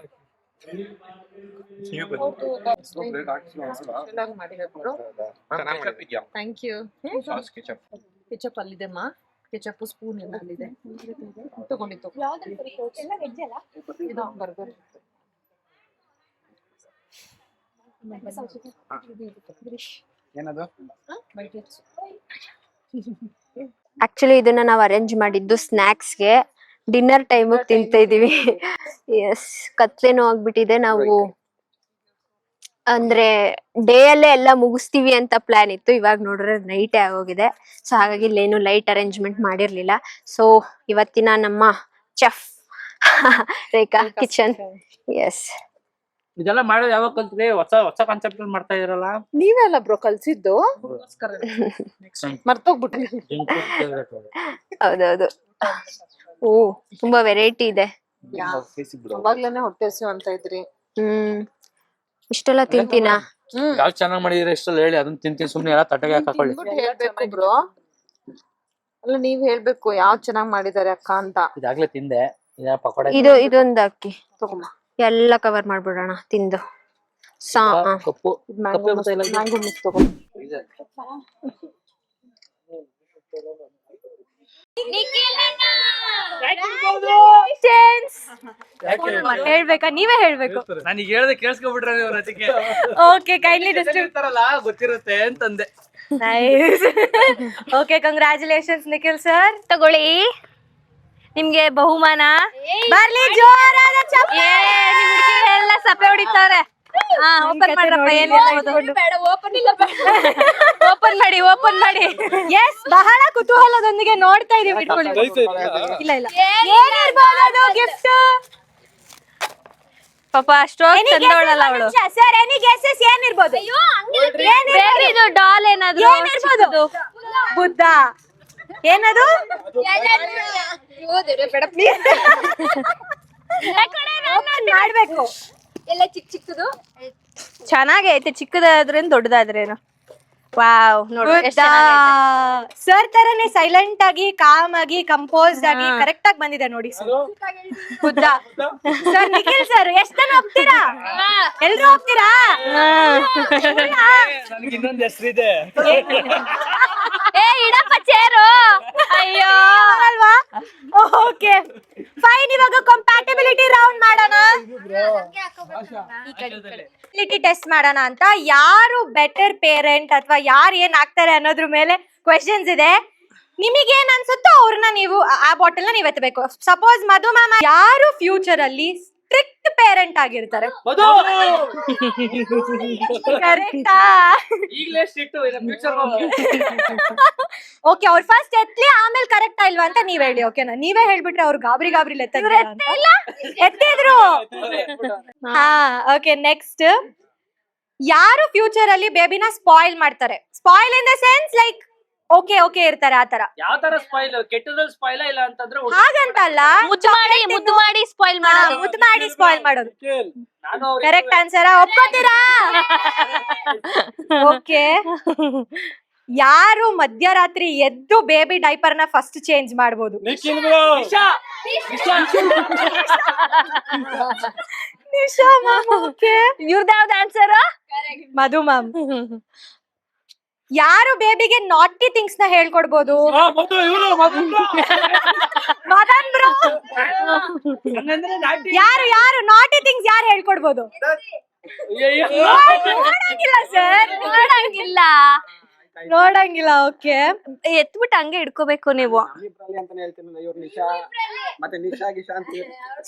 Thank you. ಕೆಚಪ್ ಅಲ್ಲಿದೆಮ್ಮ, ಕೆಚಪ್ ಸ್ಪೂನ್ ಎಲ್ಲ ಅಲ್ಲಿದೆ. ತಗೊಂಡಿತ್ತು ಇದು ಬರ್ಗರ್. ಏನದು ಆಕ್ಚುಲಿ ಇದನ್ನ ನಾವು ಅರೇಂಜ್ ಮಾಡಿದ್ದು ಸ್ನಾಕ್ಸ್ಗೆ, ಡಿನ್ನರ್ ಟೈಮ್ ತಿಂತಾ ಇದೀವಿ. ಎಸ್, ಕತ್ಲೇನೋ ಆಗ್ಬಿಟ್ಟಿದೆ. ನಾವು ಅಂದ್ರೆ ಡೇ ಅಲ್ಲೇ ಎಲ್ಲ ಮುಗಿಸ್ತೀವಿ ಅಂತ ಪ್ಲಾನ್ ಇತ್ತು. ಇವಾಗ ನೋಡ್ರೆ ನೈಟೇ ಆಗೋಗಿದೆ. ಸೊ ಹಾಗಾಗಿ ಇಲ್ಲೇನು ಲೈಟ್ ಅರೇಂಜ್ಮೆಂಟ್ ಮಾಡಿರ್ಲಿಲ್ಲ. ಸೊ ಇವತ್ತಿನ ನಮ್ಮ ಚೆಫ್ ರೇಖಾ ಕಿಚನ್. ಎಸ್, ಇದೆಲ್ಲ ಮಾಡೋದು ಯಾವಾಗ ಕಲ್ತ್ರಿ? ಹೊಸ ಹೊಸ ಕಾನ್ಸೆಪ್ಟ್ ಮಾಡ್ತಾ ಇದ್ರಲ್ಲ. ನೀವೇ ಅಲ್ಲ ಬ್ರೋ ಕಲ್ಸಿದ್ದು, ಮರ್ತೋಗ್ಬಿಟ್ರಿ. ಹೌದೌದು. ಓ, ತುಂಬಾ ವೆರೈಟಿ ಇದೆ. ಅವಾಗ್ಲೇನೆ ಹೊಟ್ಟೆ ಹಸಿವು ಅಂತ ಇದ್ರಿ. ಇಷ್ಟೆಲ್ಲ ತಿಂತೀನಾ? ಯಾವ್ದು ಚೆನ್ನಾಗ್ ಮಾಡಿದ್ರೆ ಇಷ್ಟಲ್ಲ ಹೇಳಿ, ಅದನ್ನ ತಿಂತೀನಿ. ಸುಮ್ನೆ ಎಲ್ಲ ತಟ್ಟೆಗೆ ಹಾಕೊಳ್ಳಿ. ಹೇಳ್ಬೇಕು ಬ್ರೋ. ಅಲ್ಲ ನೀವ್ ಹೇಳ್ಬೇಕು ಯಾವ್ ಚೆನ್ನಾಗ್ ಮಾಡಿದಾರೆ ಅಕ್ಕ ಅಂತ. ಇದಾಗ್ಲೇ ತಿಂದೆ. ಪಕೋಡ ಇದೊಂದು ಅಕ್ಕಿ ತಗೊಂಬ. ಎಲ್ಲ ಕವರ್ ಮಾಡ್ಬಿಡೋಣ ತಿಂದು. ಕಪ್ಪು ಮ್ಯಾಂಗೋ ಮಿಕ್ಸ್ ತಗೋ. ಹೇಳ್ಬೇಕಾ? ನೀವೇ ಹೇಳ್ಬೇಕು. ನನಗೆ ಹೇಳ್ದೆ ಕೇಳಿಸ್ಕೊಬಿಟ್ರೆ ನೀವು ಅದಕ್ಕೆ. Okay, kindly distribute. ಗೊತ್ತಿರುತ್ತೆ ಅಂತಂದೆ. Nice. Okay, congratulations Nikhil sir. ತಗೊಳ್ಳಿ, ನಿಮ್ಗೆ ಬಹುಮಾನ. ಬರ್ಲಿ ಜೋರಾದ ಚಪ್ಪಾಳೆ. ಎಲ್ಲ ಸಪ್ಪೆ ಹೊಡಿತಾರೆ. ಓಪನ್ ಮಾಡ್ರಪ್ಪ. ಓಪನ್ ಮಾಡಿ. ಎಸ್, ಬಹಳ ಕುತೂಹಲದೊಂದಿಗೆ ನೋಡ್ತಾ ಇದೀವಿ. ಇಟ್ಕೊಳ್ಳಿ. ಇಲ್ಲ ಏನಿರ್ಬೋದು ಗಿಫ್ಟ್? ಪಾಪ ಅಷ್ಟೊಂದು ಚಂದವಳಲ್ಲ ಅವಳು. ಸರ್, ಎನಿ ಗೆಸಸ್ ಏನಿರ್ಬೋದು? ಇದು ಡಾಲ್ ಏನಾದ್ರು? ಬುದ್ಧ ಏನದು? ಮಾಡ್ಬೇಕು. ಎಲ್ಲ ಚಿಕ್ಕದು ಚೆನ್ನಾಗೈತೆ. ಚಿಕ್ಕದಾದ್ರೇನು ದೊಡ್ಡದಾದ್ರೇನು? ವಾವ್, ನೋಡಿ ಸರ್ ತರನೇ ಸೈಲೆಂಟ್ ಆಗಿ, ಕಾಮ್ ಆಗಿ, ಕಂಪೋಸ್ಡ್ ಆಗಿ ಕರೆಕ್ಟ್ ಆಗಿ ಬಂದಿದೆ ನೋಡಿ sir. Buddha sir. Nikhil sir, ಎಷ್ಟ್ ಜನ ಹೋಗ್ತೀರಾ? ಎಲ್ರು ಹೋಗ್ತೀರಾ? ಇನ್ನೊಂದು ಹೆಸರಿದೆ. ಇಡಪ್ಪ ಚೇರು. ಅಯ್ಯೋ ಅಲ್ವಾ? Okay fine. ಇವಾಗ ಕಂಪ್ಯಾಟಿಬಿಲಿಟಿ ರೌಂಡ್ ಮಾಡೋಣ. ಟೆಸ್ಟ್ ಮಾಡೋಣ ಅಂತ. ಯಾರು ಬೆಟರ್ ಪೇರೆಂಟ್ ಅಥವಾ ಯಾರು ಏನ್ ಆಗ್ತಾರೆ ಅನ್ನೋದ್ರ ಮೇಲೆ ಕ್ವೆಶನ್ಸ್ ಇದೆ. ನಿಮಗೇನ್ ಅನ್ಸುತ್ತೋ ಅವ್ರನ್ನ ನೀವು ಆ ಬಾಟಲ್ ನ ನೀವ್ ಎತ್ತಬೇಕು. ಸಪೋಸ್ ಮಧು ಮ್ಯಾಮ್ ಯಾರು ಫ್ಯೂಚರ್ ಅಲ್ಲಿ ಸ್ಟ್ರಿಕ್ಟ್ ಪೇರೆಂಟ್ ಆಗಿರ್ತಾರೆ? ಕರೆಕ್ಟಾ? ಓಕೆ, ಅವ್ರು ಫಸ್ಟ್ ಎತ್ಲಿ, ಆಮೇಲೆ ಕರೆಕ್ಟಾ ಇಲ್ವಾ ಅಂತ ನೀವ್ ಹೇಳಿ. ಓಕೆನಾ? ನೀವೇ ಹೇಳ್ಬಿಟ್ರೆ ಅವ್ರು ಗಾಬರಿ ಎತ್ತಿದ್ರು. ಹಾ, ಓಕೆ. ನೆಕ್ಸ್ಟ್, ಯಾರು ಫ್ಯೂಚರ್ ಅಲ್ಲಿ ಬೇಬಿನ ಸ್ಪಾಯಿಲ್ ಮಾಡ್ತಾರೆ? Spoil in the sense like okay ಇರ್ತಾರೆ ಆತರ. ಯಾವ ತರ ಸ್ಪಾಯಿಲ್? ಕೆಟ್ಟದ್ರಲ್ಲಿ ಸ್ಪಾಯಿಲ್ ಇಲ್ಲ ಅಂತಂದ್ರೆ ಹಾಗಂತಲ್ಲ, ಮುದ್ದು ಮಾಡಿ ಸ್ಪಾಯಿಲ್ ಮಾಡೋದು. Correct answer. ಒಪ್ಕೋತೀರಾ? ಓಕೆ. ಯಾರು ಮಧ್ಯರಾತ್ರಿ ಎದ್ದು ಬೇಬಿ ಡೈಪರ್ ನ ಫಸ್ಟ್ ಚೇಂಜ್ ಮಾಡಬಹುದು? ನಿಶಾ ಮ್ಯಾಮ್. ಓಕೆ, ಇವ್ರದ್ದು ಆನ್ಸರ್? ಮಧು ಮ್ಯಾಮ್. ಯಾರು ಬೇಬಿಗೆ ನಾಟಿ ಥಿಂಗ್ಸ್ ನ ಹೇಳ್ಕೊಡ್ಬೋದು? ಮದನ್ ಬ್ರೋ. ಯಾರು ನಾಟಿ ಥಿಂಗ್ಸ್ ಯಾರು ಹೇಳ್ಕೊಡ್ಬೋದು? ನೋಡಂಗಿಲ್ಲ ಸರ್, ನೋಡಂಗಿಲ್ಲ. ಓಕೆ, ಎತ್ಬಿಟ್ಟು ಹಂಗೆ ಇಟ್ಕೋಬೇಕು ನೀವು.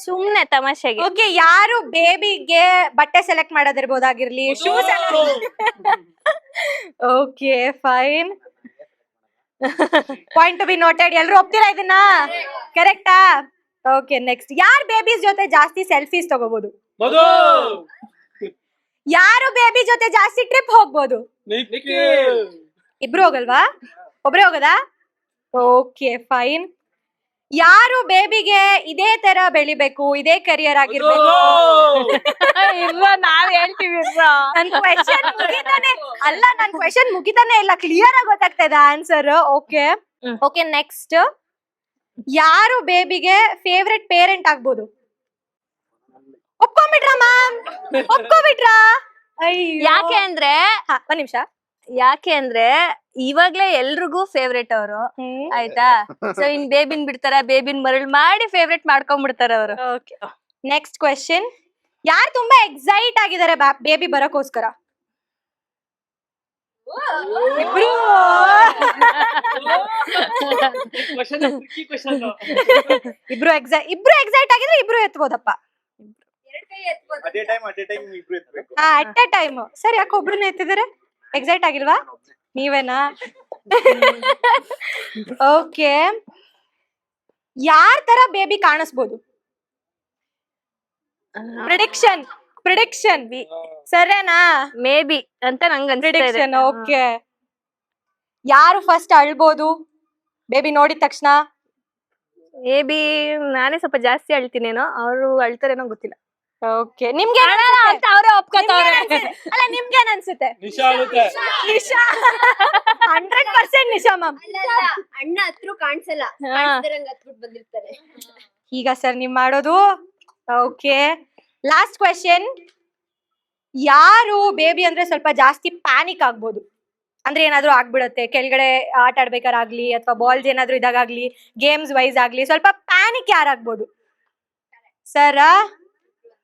ಸುಮ್ನೆ ತಮಾಷೆಗೆ. ಓಕೆ, ಯಾರು ಬೇಬಿಗೆ ಬಟ್ಟೆ ಸೆಲೆಕ್ಟ್ ಮಾಡೋದಿರ್ಬೋದಾಗಿರ್ಲಿ, shoe okay fine. Point to be noted. ಎಲ್ರು ಒಪ್ತೀರಾ ಇದನ್ನ? ಕರೆಕ್ಟಾ? ಓಕೆ. ನೆಕ್ಸ್ಟ್, ಯಾರು ಬೇಬೀಸ್ ಜೊತೆ ಜಾಸ್ತಿ ಸೆಲ್ಫೀಸ್ ತಗೋಬಹುದು? ಯಾರು ಬೇಬಿ ಜೊತೆ ಜಾಸ್ತಿ ಟ್ರಿಪ್ ಹೋಗ್ಬೋದು? ಇಬ್ರು ಹೋಗಲ್ವಾ? ಒಬ್ರೇ ಹೋಗದಾ? Okay fine. ಯಾರು ಬೇಬಿಗೆ ಇದೇ ತರ ಬೆಳಿಬೇಕು, ಇದೇ ಕರಿಯರ್ ಆಗಿರ್ಬೇಕು? ನಾವ್ ಹೇಳ್ತೀವಿ. ನನ್ ಕ್ವೆಶನ್ ಮುಗಿತಾನೆ ಅಲ್ಲ, ನನ್ ಕ್ವೆಶನ್ ಮುಗಿತಾನೆ ಇಲ್ಲ. ಕ್ಲಿಯರ್ ಆಗಿ ಗೊತ್ತಾಗ್ತಾ ಇದೆ ಆನ್ಸರ್. Okay okay. ನೆಕ್ಸ್ಟ್, ಯಾರು ಬೇಬಿಗೆ ಫೇವ್ರೆಟ್ ಪೇರೆಂಟ್ ಆಗ್ಬೋದು? ಒಪ್ಕೊಂಡ್ಬಿಟ್ರಾ ಮ್ಯಾಮ್? ಒಪ್ಕೊಂಡ್ಬಿಟ್ರಾ? ಯಾಕೆ ಅಂದ್ರೆ ಒಂದ್ ನಿಮಿಷ. ಯಾಕೆ ಅಂದ್ರೆ ಇವಾಗ್ಲೇ ಎಲ್ರಿಗೂ ಫೇವ್ರೇಟ್ ಅವರು, ಆಯ್ತಾ? ಸೊ ಇನ್ ಬೇಬಿನ್ ಬಿಡ್ತಾರ, ಬೇಬಿನ್ ಮರಳ್ ಮಾಡಿ ಫೇವ್ರೇಟ್ ಮಾಡ್ಕೊಂಡ್ಬಿಡ್ತಾರ ಅವರು. ನೆಕ್ಸ್ಟ್ ಕ್ವೆಶನ್, ಯಾರು ತುಂಬಾ ಎಕ್ಸೈಟ್ ಆಗಿದ್ದಾರೆ ಬೇಬಿ ಬರಕೋಸ್ಕರ? ಇಬ್ರು ಇಬ್ರು ಎಕ್ಸೈಟ್ ಆಗಿದ್ರೆ ಇಬ್ರು ಎತ್ಬೋದಪ್ಪ. ಅದೇ ಟೈಮ್ ಇಬ್ರು ಎತ್ಬೇಕು. At A time. ಸರಿ, ಯಾಕೆ ಒಬ್ರನ್ನ ಎತ್ತಿದ್ರೆ ಎಕ್ಸೈಟ್ ಆಗಿಲ್ವಾ? ನೀವೇನಾ? ಓಕೆ, ಯಾರ್ ತರ ಬೇಬಿ ಕಾಣಿಸ್ಬೋದು? ಪ್ರಿಡಿಕ್ಷನ್ ಸರಿನಾ? ಮೇ ಬಿ ಅಂತ ನಂಗೆ ಪ್ರಿಡಿಕ್ಷನ್. ಓಕೆ, ಯಾರು ಫಸ್ಟ್ ಅಳ್ಬೋದು ಬೇಬಿ ನೋಡಿದ ತಕ್ಷಣ? ಮೇ ಬಿ ನಾನೇ ಸ್ವಲ್ಪ ಜಾಸ್ತಿ ಅಳ್ತೀನೇನೋ, ಅವರು ಅಳ್ತಾರೇನೋ ಗೊತ್ತಿಲ್ಲ. ಓಕೆ, ನಿಮ್ಗೆ ಅಂತ ಅವರೇ ಒಪ್ಕೋತಾವ್ರೆ. ಅಲ್ಲ, ನಿಮ್ಗೇನ್ ಅನ್ಸುತ್ತೆ? ನಿಶಾ ಆಗುತ್ತೆ. ನಿಶಾ 100% ನಿಶಾ ಮ್ಯಾಮ್. ಅಣ್ಣ ಹತ್ರ ಕಾಣಿಸಲ್ಲ, ಬಂದಿರ್ತಾರೆ. ಈಗ ಸರ್ ನೀವ್ ಮಾಡೋದು. Okay, last question. ಯಾರು ಬೇಬಿ ಅಂದ್ರೆ ಸ್ವಲ್ಪ ಜಾಸ್ತಿ ಪ್ಯಾನಿಕ್ ಆಗ್ಬೋದು? ಅಂದ್ರೆ ಏನಾದ್ರು ಆಗ್ಬಿಡತ್ತೆ, ಕೆಳಗಡೆ ಆಟ ಆಡ್ಬೇಕಾರಾಗ್ಲಿ ಅಥವಾ ಬಾಲ್ಸ್ ಏನಾದ್ರು ಇದಾಗ್ಲಿ, ಗೇಮ್ಸ್ ವೈಸ್ ಆಗ್ಲಿ, ಸ್ವಲ್ಪ ಪ್ಯಾನಿಕ್ ಯಾರಾಗ್ಬೋದು? ಸರ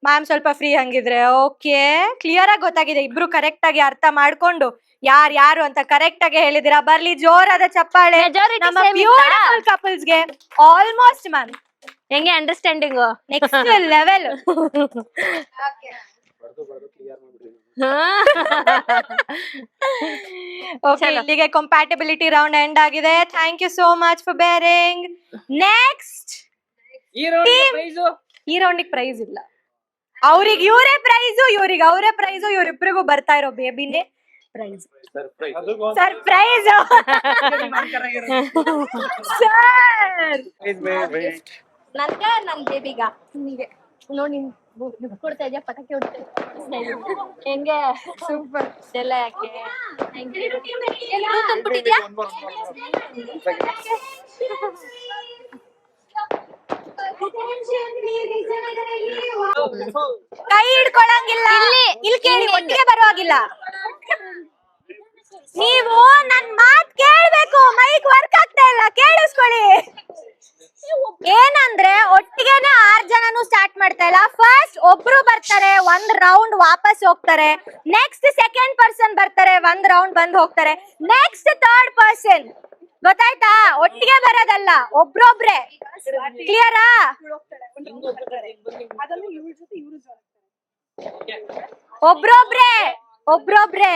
ಮ್ಯಾಮ್ ಸ್ವಲ್ಪ ಫ್ರೀ ಹಂಗಿದ್ರೆ. ಓಕೆ, ಕ್ಲಿಯರ್ ಆಗಿ ಗೊತ್ತಾಗಿದೆ. ಇಬ್ರು ಕರೆಕ್ಟ್ ಆಗಿ ಅರ್ಥ ಮಾಡ್ಕೊಂಡು ಯಾರು ಅಂತ ಕರೆಕ್ಟ್ ಆಗಿ ಹೇಳಿದಿರಾ. ಬರ್ಲಿ ಜೋರಾದ ಚಪ್ಪಾಳೆ ನಮ್ಮ ಬ್ಯೂಟಿಫುಲ್ ಕಪಲ್ಸ್ಗೆ. Almost ma'am. ಹೆಂಗೆ ಅಂಡರ್ಸ್ಟ್ಯಾಂಡಿಂಗ್ ನೆಕ್ಸ್ಟ್ ಲೆವೆಲ್. ಓಕೆ, ಇಲ್ಲಿಗೆ ಕಂಪ್ಯಾಟಿಬಿಲಿಟಿ ರೌಂಡ್ ಎಂಡ್ ಆಗಿದೆ. Thank you so much for bearing. Next ಈ ರೌಂಡಿಗೆ ಪ್ರೈಸ್ ಇಲ್ಲ. ಅವ್ರಿಗೆ ಇವರೇ ಪ್ರೈಸು, ಇವ್ರಿಗೆ ಅವರೇ ಪ್ರೈಸು. ಇವ್ರಿಬ್ರಿಗೂ ಬರ್ತಾ ಇರೋ ಬೇಬಿನೇ ಪ್ರೈಸ್. Surprise sir. ನನ್ ಬೇಬಿಗ ನೋಡಿ ಕೊಡ್ತಾ ಇದೆಯಾ, ಪಟಾಕಿ ಹೊಡ್ತಾ ಹೆಂಗೆ? ಸೂಪರ್. ಎಲ್ಲ ಯಾಕೆ ತಂದ್ಬಿಟ್ಟಿದ್ಯಾ? ಕೈ ಹಿಡ್ಕೊಳಂಗಿಲ್ಲ. ಇಲ್ಲಿ ಕೇಳಿ, ಒಟ್ಟಿಗೆ ಬರುವಾಗಿಲ್ಲ. ನೀವು ನನ್ ಮಾತ್ ಕೇಳ್ಬೇಕು. ಮೈಕ್ ವರ್ಕ್ ಆಗ್ತಾ ಇಲ್ಲ, ಕೇಳಿಸ್ಕೊಳ್ಳಿ. ಏನಂದ್ರೆ ಒಟ್ಟಿಗೆನೆ 6 ಜನನು ಸ್ಟಾರ್ಟ್ ಮಾಡ್ತಾ ಇಲ್ಲ. ಫಸ್ಟ್ ಒಬ್ರು ಬರ್ತಾರೆ, 1 ರೌಂಡ್ ವಾಪಸ್ ಹೋಗ್ತಾರೆ. ನೆಕ್ಸ್ಟ್ ಸೆಕೆಂಡ್ ಪರ್ಸನ್ ಬರ್ತಾರೆ, 1 ರೌಂಡ್ ಬಂದ್ ಹೋಗ್ತಾರೆ. Next third person. ಗೊತ್ತಾಯ್ತಾ? ಒಟ್ಟಿಗೆ ಬರೋದಲ್ಲ, ಒಬ್ರೊಬ್ರೆ. ಕ್ಲಿಯರಾ? ಒಬ್ರೊಬ್ರೆ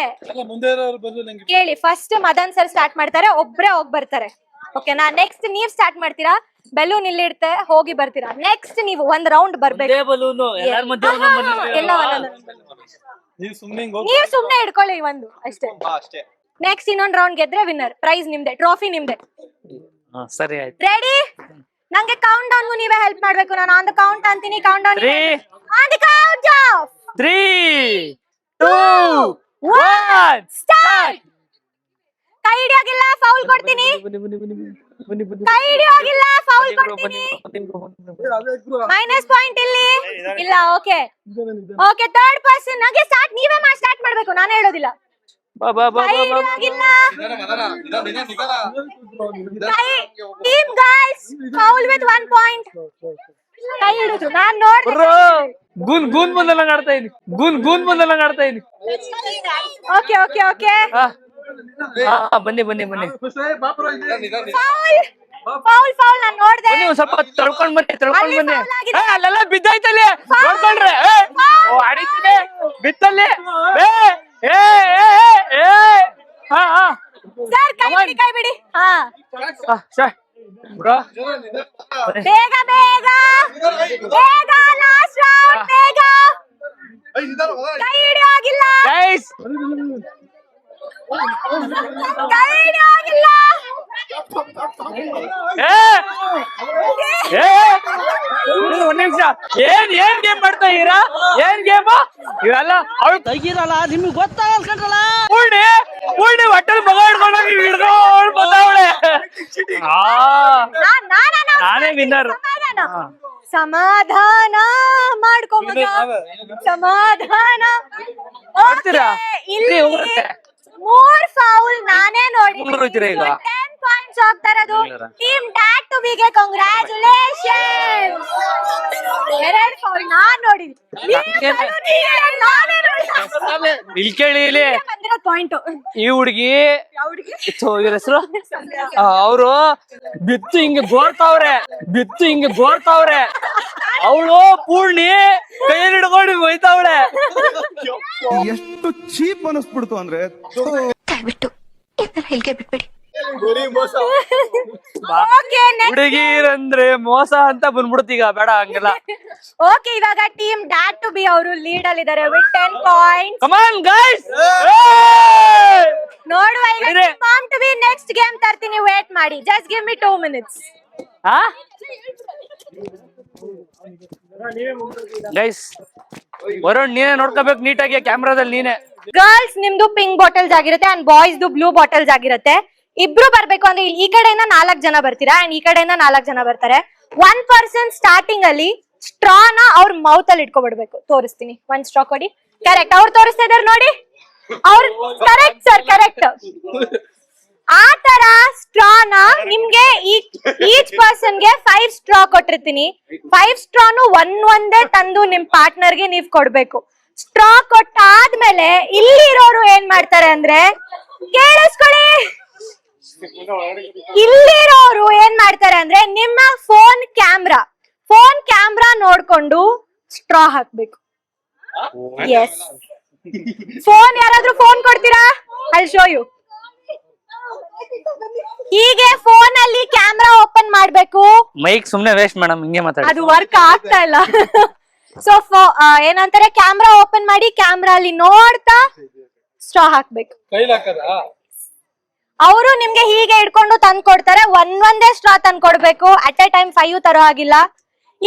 ಮುಂದೆ ಇರೋರು ಬಂದು ನಂಗೆ ಕೇಳಿ. ಫಸ್ಟ್ ಮದನ್ ಸರ್ ಸ್ಟಾರ್ಟ್ ಮಾಡ್ತಾರೆ, ಒಬ್ರೇ ಹೋಗಿ ಬರ್ತಾರೆ. ಓಕೆನಾ? ನೆಕ್ಸ್ಟ್ ನೀವ್ ಸ್ಟಾರ್ಟ್ ಮಾಡ್ತೀರಾ, ಬೆಲೂನ್ ಇಲ್ಲಿಡ್ತೆ, ಹೋಗಿ ಬರ್ತೀರಾ. ನೆಕ್ಸ್ಟ್ ನೀವು 1 ರೌಂಡ್ ಬರ್ಬೇಕು. ನೀವು ಸುಮ್ಮನೆ ನೀವ್ ಸುಮ್ನೆ ಹಿಡ್ಕೊಳ್ಳಿ ಒಂದು ಅಷ್ಟೇ. ಅಷ್ಟೇ. ನೆಕ್ಸ್ಟ್ ಇನ್ನೊಂದ್ ರೌಂಡ್ ಗೆದ್ರೆ ವಿನ್ನರ್. ಪ್ರೈಸ್ ನಿಮ್ದೆ, ಟ್ರೋಫಿ ನಿಮ್ದೆ. ಸರಿ ಆಯ್ತು. ರೆಡಿ? ನಂಗೆ ಕೌಂಟ್ ಡೌನ್ ನೀವೇ ಹೆಲ್ಪ್ ಮಾಡ್ಬೇಕು. ನಾನು ಆನ್ ದ ಕೌಂಟ್ ಅಂತೀನಿ. Count down. 3, 2, 1 ಸ್ಟಾರ್ಟ್. ಕೈ ಹಿಡಿಯೋಗಿಲ್ಲ, ಫೌಲ್ ಕೊಡ್ತೀನಿ. ಕೈ ಹಿಡಿಯೋಗಿಲ್ಲ, ಫೌಲ್ ಕೊಡ್ತೀನಿ. ಮೈನಸ್ ಪಾಯಿಂಟ್ ಇಲ್ಲಿ ಇಲ್ಲ. Okay, third person. ನಂಗೆ ಸ್ಟಾರ್ಟ್, ನೀವೇ ಸ್ಟಾರ್ಟ್ ಮಾಡ್ಬೇಕು, ನಾನು ಹೇಳೋದಿಲ್ಲ. ಕೈ ಹಿಡಿಯೋಗಿಲ್ಲ. Team girls foul with 1 point. ಕೈ ಹಿಡಿದು ನಾನು ನೋಡ್ದೆ. ಗುನ್ ಮುಂದೆಲ್ಲ ಆಡ್ತಾ ಇದೀನಿ. ಗುನ್ ಮುಂದೆಲ್ಲ ಆಡ್ತಾ ಇದೀನಿ. ಓಕೆ. ಬನ್ನಿ ಫೌಲ್ ನಾನು ನೋಡ್ದೆ. ನೀವು ಸ್ವಲ್ಪ ತಳ್ಕೊಂಡ್ ಬನ್ನಿ. ಅಲ್ಲೆಲ್ಲ ಬಿದ್ದಾಯ್ತಲ್ಲಿ ನೋಡ್ಕೊಂಡ್ರೆ. ಅಡಿತೀನಿ ಬಿತ್ತಲ್ಲಿ. ಸರ್ ಕೈ ಬಿಡಿ. ಬ್ರೋ ಬೇಗ ಲಾಸ್ಟ್ ರೌಂಡ್ ಬೇಗ. ಕೈ ಹಿಡಿಯೋಗಿಲ್ಲ. ಗೈಸ್ ಕೈ ಹಿಡಿಯೋಗಿಲ್ಲ. ಒಂದ್ ನಿಮಿಷ. ಏನ್ ಗೇಮ್ ಮಾಡ್ತಾ ಇದೀರಾ? ಏನ್ ಗೇಮ್ ಇವೆಲ್ಲ? ಅವಳು ತೆಗೀರಲ್ಲ, ನಿಮ್ಗೆ ಗೊತ್ತಾಗಲ್ಲ ಕಣ್ರಲ್ಲ. ಪೂರ್ಣಿ ಹೊಟ್ಟೆಲ್ ಮಗ ಹಿಡ್ಕೊಂಡು ಬಂದವಳೆ. ನಾನೇ ವಿನ್ನರ್. ಸಮಾಧಾನ ಮಾಡ್ಕೊಂಬ. ಸಮಾಧಾನ. ಮಾಡ್ತೀರಾ? ಇಲ್ಲಿ ಹೋಗುತ್ತೆ. 3 ಫೌಲ್ ನಾನೇ ನೋಡಿ. ಈಗ 10 ಪಾಯಿಂಟ್ಸ್ ಹೋಗ್ತಾ ಇರೋದು ಟೀಮ್ ಡ್ಯಾಡ್ ಟು ಬಿಗೆ. ಕಂಗ್ರಾಚುಲೇಷನ್. ಎರಡ್ ಫೌಲ್ ನಾನ್ ನೋಡಿದ್ವಿ. ಇಲ್ಲಿ ಕೇಳಿ ಇಲ್ಲಿ ಪಾಯಿಂಟ್ ಈ ಹುಡ್ಗಿ ಇವ್ರ ಹೆಸರು ಅವರು ಬಿತ್ತು ಹಿಂಗೆ ಗೋರ್ತಾವ್ರೆ ಅವಳು ಪೂರ್ಣಿ ಕೈಯಲ್ಲಿ ಹಿಡ್ಕೊಂಡು ಹೋಯ್ತಾವಳೆ. ಎಷ್ಟು ಚೀಪ್ ಅನಿಸ್ಬಿಡ್ತು ಅಂದ್ರೆ ದಯವಿಟ್ಟು ಇಲ್ಲಿಗೆ ಬಿಟ್ಬಿಡಿ. ಹುಡುಗಿರಂದ್ರೆ ಮೋಸ ಅಂತ ಬಂದ್ಬಿಡ್ತೀಗ, ಬೇಡ ಹಂಗೆಲ್ಲ. ಓಕೆ, ಇವಾಗ ಟೀಮ್ ಡ್ಯಾಡ್ ಟು ಬಿ ಅವರು ಲೀಡ್ ಅಲ್ಲಿ ಇದಾರೆ with 10 points. Come on guys, ನೋಡುವ ಈಗ mom to be next game ತರ್ತೀನಿ, ವೇಟ್ ಮಾಡಿ. Just give me 2 minutes. ಹಾ ಗೈಸ್, ವರುಣ್ ನೀನೇ ನೋಡ್ಕೋಬೇಕು ನೀಟಾಗಿ ಕ್ಯಾಮ್ರಾದಲ್ಲಿ ನೀನೆ. ಗರ್ಲ್ಸ್ ನಿಮ್ದು ಪಿಂಕ್ ಬಾಟಲ್ಸ್ ಆಗಿರುತ್ತೆ ಅಂಡ್ ಬಾಯ್ಸ್ ದು ಬ್ಲೂ ಬಾಟಲ್ಸ್ ಆಗಿರುತ್ತೆ. ಇಬ್ರು ಬರ್ಬೇಕು ಅಂದ್ರೆ ಈ ಕಡೆಯಿಂದ 4 ಜನ ಬರ್ತೀರಾ ಅಂಡ್ ಈ ಕಡೆಯಿಂದ 4 ಜನ ಬರ್ತಾರೆ. 1 person ಸ್ಟಾರ್ಟಿಂಗ್ ಅಲ್ಲಿ ಸ್ಟ್ರಾನ ಅವ್ರ ಮೌತ್ ಅಲ್ಲಿ ಇಟ್ಕೊಬಿಡ್ಬೇಕು. ತೋರಿಸ್ತೀನಿ, 1 ಸ್ಟ್ರಾ ಕೊಡಿ. ಕರೆಕ್ಟ್, ಅವ್ರು ತೋರಿಸ್ತಾ ಇದಾರೆ ನೋಡಿ. ಅವ್ರು ಕರೆಕ್ಟ್ ಸರ್, ಕರೆಕ್ಟ್. ಆ ತರ ಸ್ಟ್ರಾನ ನಿಮ್ಗೆ ಈಚ್ ಪರ್ಸನ್ ಗೆ 5 ಸ್ಟ್ರಾ ಕೊಟ್ಟಿರ್ತೀನಿ. 5 ಸ್ಟ್ರಾನು ಒಂದೇ ತಂದು ನಿಮ್ ಪಾರ್ಟ್ನರ್ ಗೆ ನೀವ್ ಕೊಡ್ಬೇಕು. ಸ್ಟ್ರಾ ಕೊಟ್ಟಾದ್ಮೇಲೆ ಇಲ್ಲಿರೋರು ಏನ್ ಮಾಡ್ತಾರೆ ಅಂದ್ರೆ, ಕೇಳಿಸ್ಕೊಳ್ಳಿ, ಇಲ್ಲಿರೋರು ಏನ್ ಮಾಡ್ತಾರೆ ಅಂದ್ರೆ ನಿಮ್ಮ ಫೋನ್ ಕ್ಯಾಮ್ರಾ ನೋಡ್ಕೊಂಡು ಸ್ಟ್ರಾ ಹಾಕ್ಬೇಕು. ಎಸ್, ಫೋನ್ ಯಾರಾದ್ರೂ ಫೋನ್ ಕೊಡ್ತೀರಾ? I show you. ಹೀಗೆ ಫೋನ್ ಅಲ್ಲಿ ಕ್ಯಾಮ್ರಾ ಓಪನ್ ಮಾಡ್ಬೇಕು. ಮೈಕ್ ಸುಮ್ನೆ ವೇಸ್ಟ್ ಮೇಡಮ್, ಹಿಂಗೆ ಮಾತಾಡಿ. ಅದು ವರ್ಕ್ ಆಗ್ತಾ ಇಲ್ಲ. ಸೊ ಏನಂತಾರೆ, ಕ್ಯಾಮ್ರಾ ಓಪನ್ ಮಾಡಿ ಕ್ಯಾಮ್ರಾ ಅಲ್ಲಿ ನೋಡ್ತಾ ಸ್ಟ್ರಾ ಹಾಕ್ಬೇಕು. ಅವರು ನಿಮ್ಗೆ ಹೀಗೆ ಇಟ್ಕೊಂಡು ತಂದ್ ಕೊಡ್ತಾರೆ. ಒಂದೇ ಸ್ಟ್ರಾ ತಂದ್ ಕೊಡ್ಬೇಕು. ಅಟ್ ಎ ಟೈಮ್ 5 ತರೋ ಆಗಿಲ್ಲ.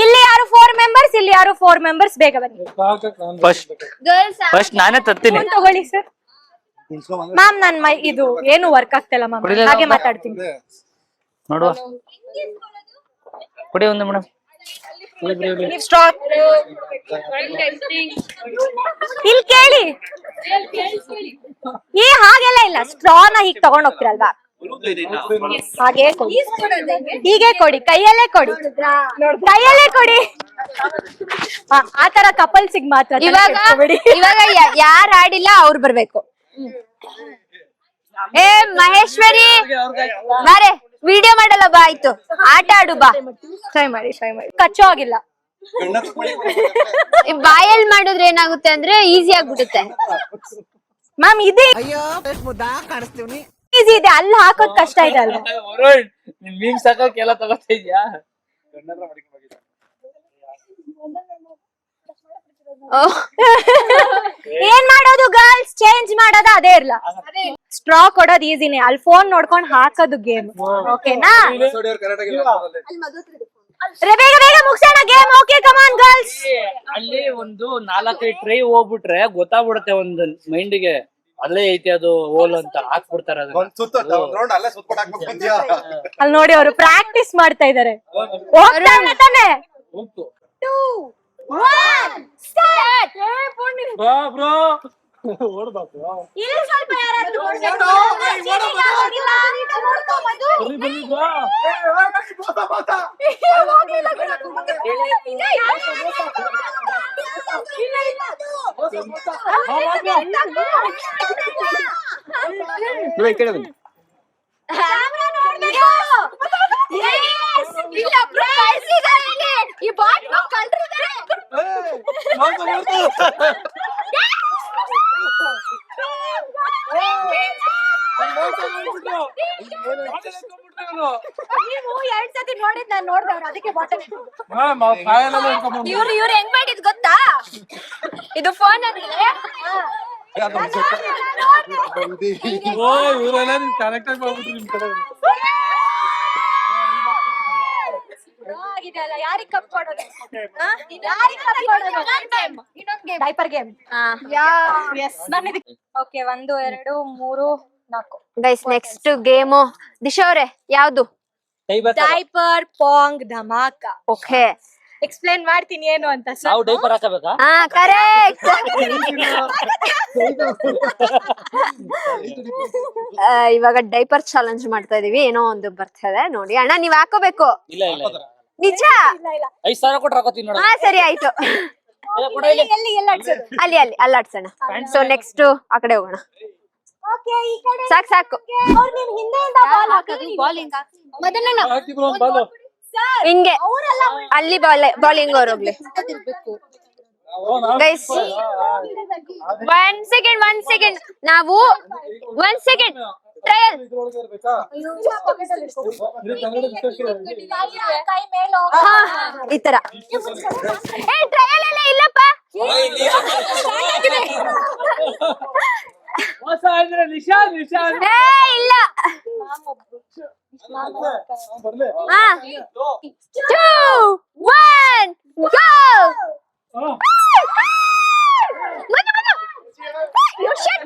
ಇಲ್ಲಿ ಯಾರು 4 ಮೆಂಬರ್ಸ್, ಇಲ್ಲಿ ಯಾರು 4 ಮೆಂಬರ್ಸ್. ಬೇಗ ಬನ್ನಿ. ಫಸ್ಟ್ ನಾನೇ ತರ್ತೀನಿ. ತಗೊಳ್ಳಿ ಸರ್. ಮ್ಯಾಮ್ ನನ್ ಇದು ಏನು ವರ್ಕ್ ಆಗ್ತಿಲ್ಲ ಮ್ಯಾಮ್, ಹಾಗೆ ಮಾತಾಡ್ತೀನಿ. ನೋಡುವ ಕೊಡಿ ಒಂದು ಮೇಡಮ್. ಇಲ್ಲಿ ಕೇಳಿ, ಹಾಗೆಲ್ಲ ಇಲ್ಲ. ಸ್ಟ್ರಾನ ಹೀಗೆ ತಗೊಂಡ್ ಹೋಗ್ತಿರಲ್ವಾ, ಹಾಗೆ ಹೀಗೆ ಕೊಡಿ, ಕೈಯಲ್ಲೇ ಕೊಡಿ. ಆ ತರ ಕಪಲ್ಸಿಗ್ ಮಾತ್ರ. ಇವಾಗ ಯಾರು ಆಡಿಲ್ಲ ಅವ್ರು ಬರ್ಬೇಕು. ಏ ಮಹೇಶ್ವರಿ ಬಾರೆ, ವಿಡಿಯೋ ಮಾಡಲ್ಲ ಬಾ. ಆಯ್ತು, ಆಟ ಆಡು ಬಾ. ಟ್ರೈ ಮಾಡಿ. ಕಚ್ಚೋ ಆಗಿಲ್ಲ. ಬಾಯಲ್ಲಿ ಮಾಡಿದ್ರೆ ಏನಾಗುತ್ತೆ ಅಂದ್ರೆ ಈಸಿ ಆಗ್ಬಿಡುತ್ತೆ. ಮ್ಯಾಮ್ ಇದೆ ಈಸಿ ಇದೆ, ಅಲ್ಲಿ ಹಾಕೋದ್ ಕಷ್ಟ ಇದೆ ಅಲ್ವಾ? ಮೀನ್ ಸಾಕಕ್ಕೆ ಎಲ್ಲ ತಗೋತಾ ಇದ್ಯಾ? ಏನ್ ಮಾಡೋದು ಗರ್ಲ್ಸ್, ಚೇಂಜ್ ಮಾಡೋದು ಅದೇ ಇರ್ಲ. ಸ್ಟ್ರಾ ಕೊಡೋದು ಈಸಿನೇ, ಅಲ್ಲಿ ಫೋನ್ ನೋಡ್ಕೊಂಡು ಹಾಕೋದು ಗೇಮ್. ಓಕೆನಾ? ಬೇಗ ಮುಗ್ಸೋಣ game. Okay, come on girls. ಅಲ್ಲಿ ಒಂದು 4-5 ಟ್ರೈ ಹೋಗ್ಬಿಟ್ರೆ ಗೊತ್ತಾಗ್ಬಿಡುತ್ತೆ ಒಂದು ಮೈಂಡಿಗೆ, ಅಲ್ಲೇ ಐತಿ ಅದು ಹೋಲ್ ಅಂತ ಹಾಕ್ಬಿಡ್ತಾರೆ. ಅಲ್ಲಿ ನೋಡಿ, ಅವರು ಪ್ರಾಕ್ಟೀಸ್ ಮಾಡ್ತಾ ಇದಾರೆ. ತಾನೆ 2 1 ಸ್ಟಾರ್ಟ್. ಇಲ್ಲಿ ಸ್ವಲ್ಪ ಯಾರಾದ್ರೂ ಈ ಬಾಟ್ ನೀವು 2 ಸತಿ ನೋಡಿದ್ ನಾನು ನೋಡ್ದವ್ರು, ಅದಕ್ಕೆ ಬಾಟಲ್ ಇವ್ರು ಹೆಂಗ್ ಮಾಡಿದ್ ಗೊತ್ತಾ? ಇದು ಫೋನ್ ಅಂದ್ರೆ ಯಾರಿಗ್ ಕಪ್ ಕೊಡೋದು? Diaper game. Okay, 1 2 3 4. Guys, next game Disha ಅವ್ರೆ ಯಾವ್ದು? Diaper Pong dhamaka. Okay, explain ಮಾಡ್ತೀನಿ ಏನು ಅಂತ. ನಾವು ಡೈಪರ್ ಹಾಕಬೇಕಾ? ಹಾ ಕರೆಕ್ಟ್. ಇವಾಗ ಡೈಪರ್ ಚಾಲೆಂಜ್ ಮಾಡ್ತಾ ಇದೀವಿ. ಏನೋ ಒಂದು ಬರ್ತದೆ ನೋಡಿ. ಅಣ್ಣ ನೀವ್ ಹಾಕೋಬೇಕು. ಇಲ್ಲ ನಿಜ 5,000 ಕೊಟ್ರೆ ಹಾಕೋತೀನಿ ನೋಡ. ಹಾ ಸರಿ ಆಯ್ತು. ಎಲ್ಲಿ ಅಡ್ಸೋದು? ಅಲ್ಲಿ ಅಲ್ಲಾಡ್ಸೋಣ. ಸೊ ನೆಕ್ಸ್ಟ್ ಆ ಕಡೆ ಹೋಗೋಣ. ಓಕೆ, ಈ ಕಡೆ ಸಾಕು ಅವ್ರು ನಿಮ್ ಹಿಂದೆಯಿಂದ ಬಾಲ್ ಹಾಕಿದ್ರು. ಮದನಣ್ಣ ಹಾಕಿ ಬ್ರೋ ಒಂದು ಬಾಲು. ಸರ್, ಹಿಂಗೆ ಅವರೆಲ್ಲ ಅಲ್ಲಿ ಬಾಲಿಂಗ್ ಅವ್ರು ಹೋಗ್ಲಿ. ಗೈಸ್ 1 ಸೆಕೆಂಡ್ ನಾವು 1 ಸೆಕೆಂಡ್ ಟ್ರಯಲ್. ಇದ್ರೊಳಗೆ ಇರ್ಬೇಕಾ? ಇದು ಕನ್ನಡ discussion. ಕೈ ಮೇಲೆ ಹಾ ಈ ತರ. ಟ್ರಯಲ್ ಎಲ್ಲ ಇಲ್ಲಪ್ಪ. ಮೋಸ ಅಂದ್ರೆ ನಿಶಾನ್ ಇಲ್ಲ. ಬರ್ಲಿ. ಹಾ 2 1 ಗೋ. You shit.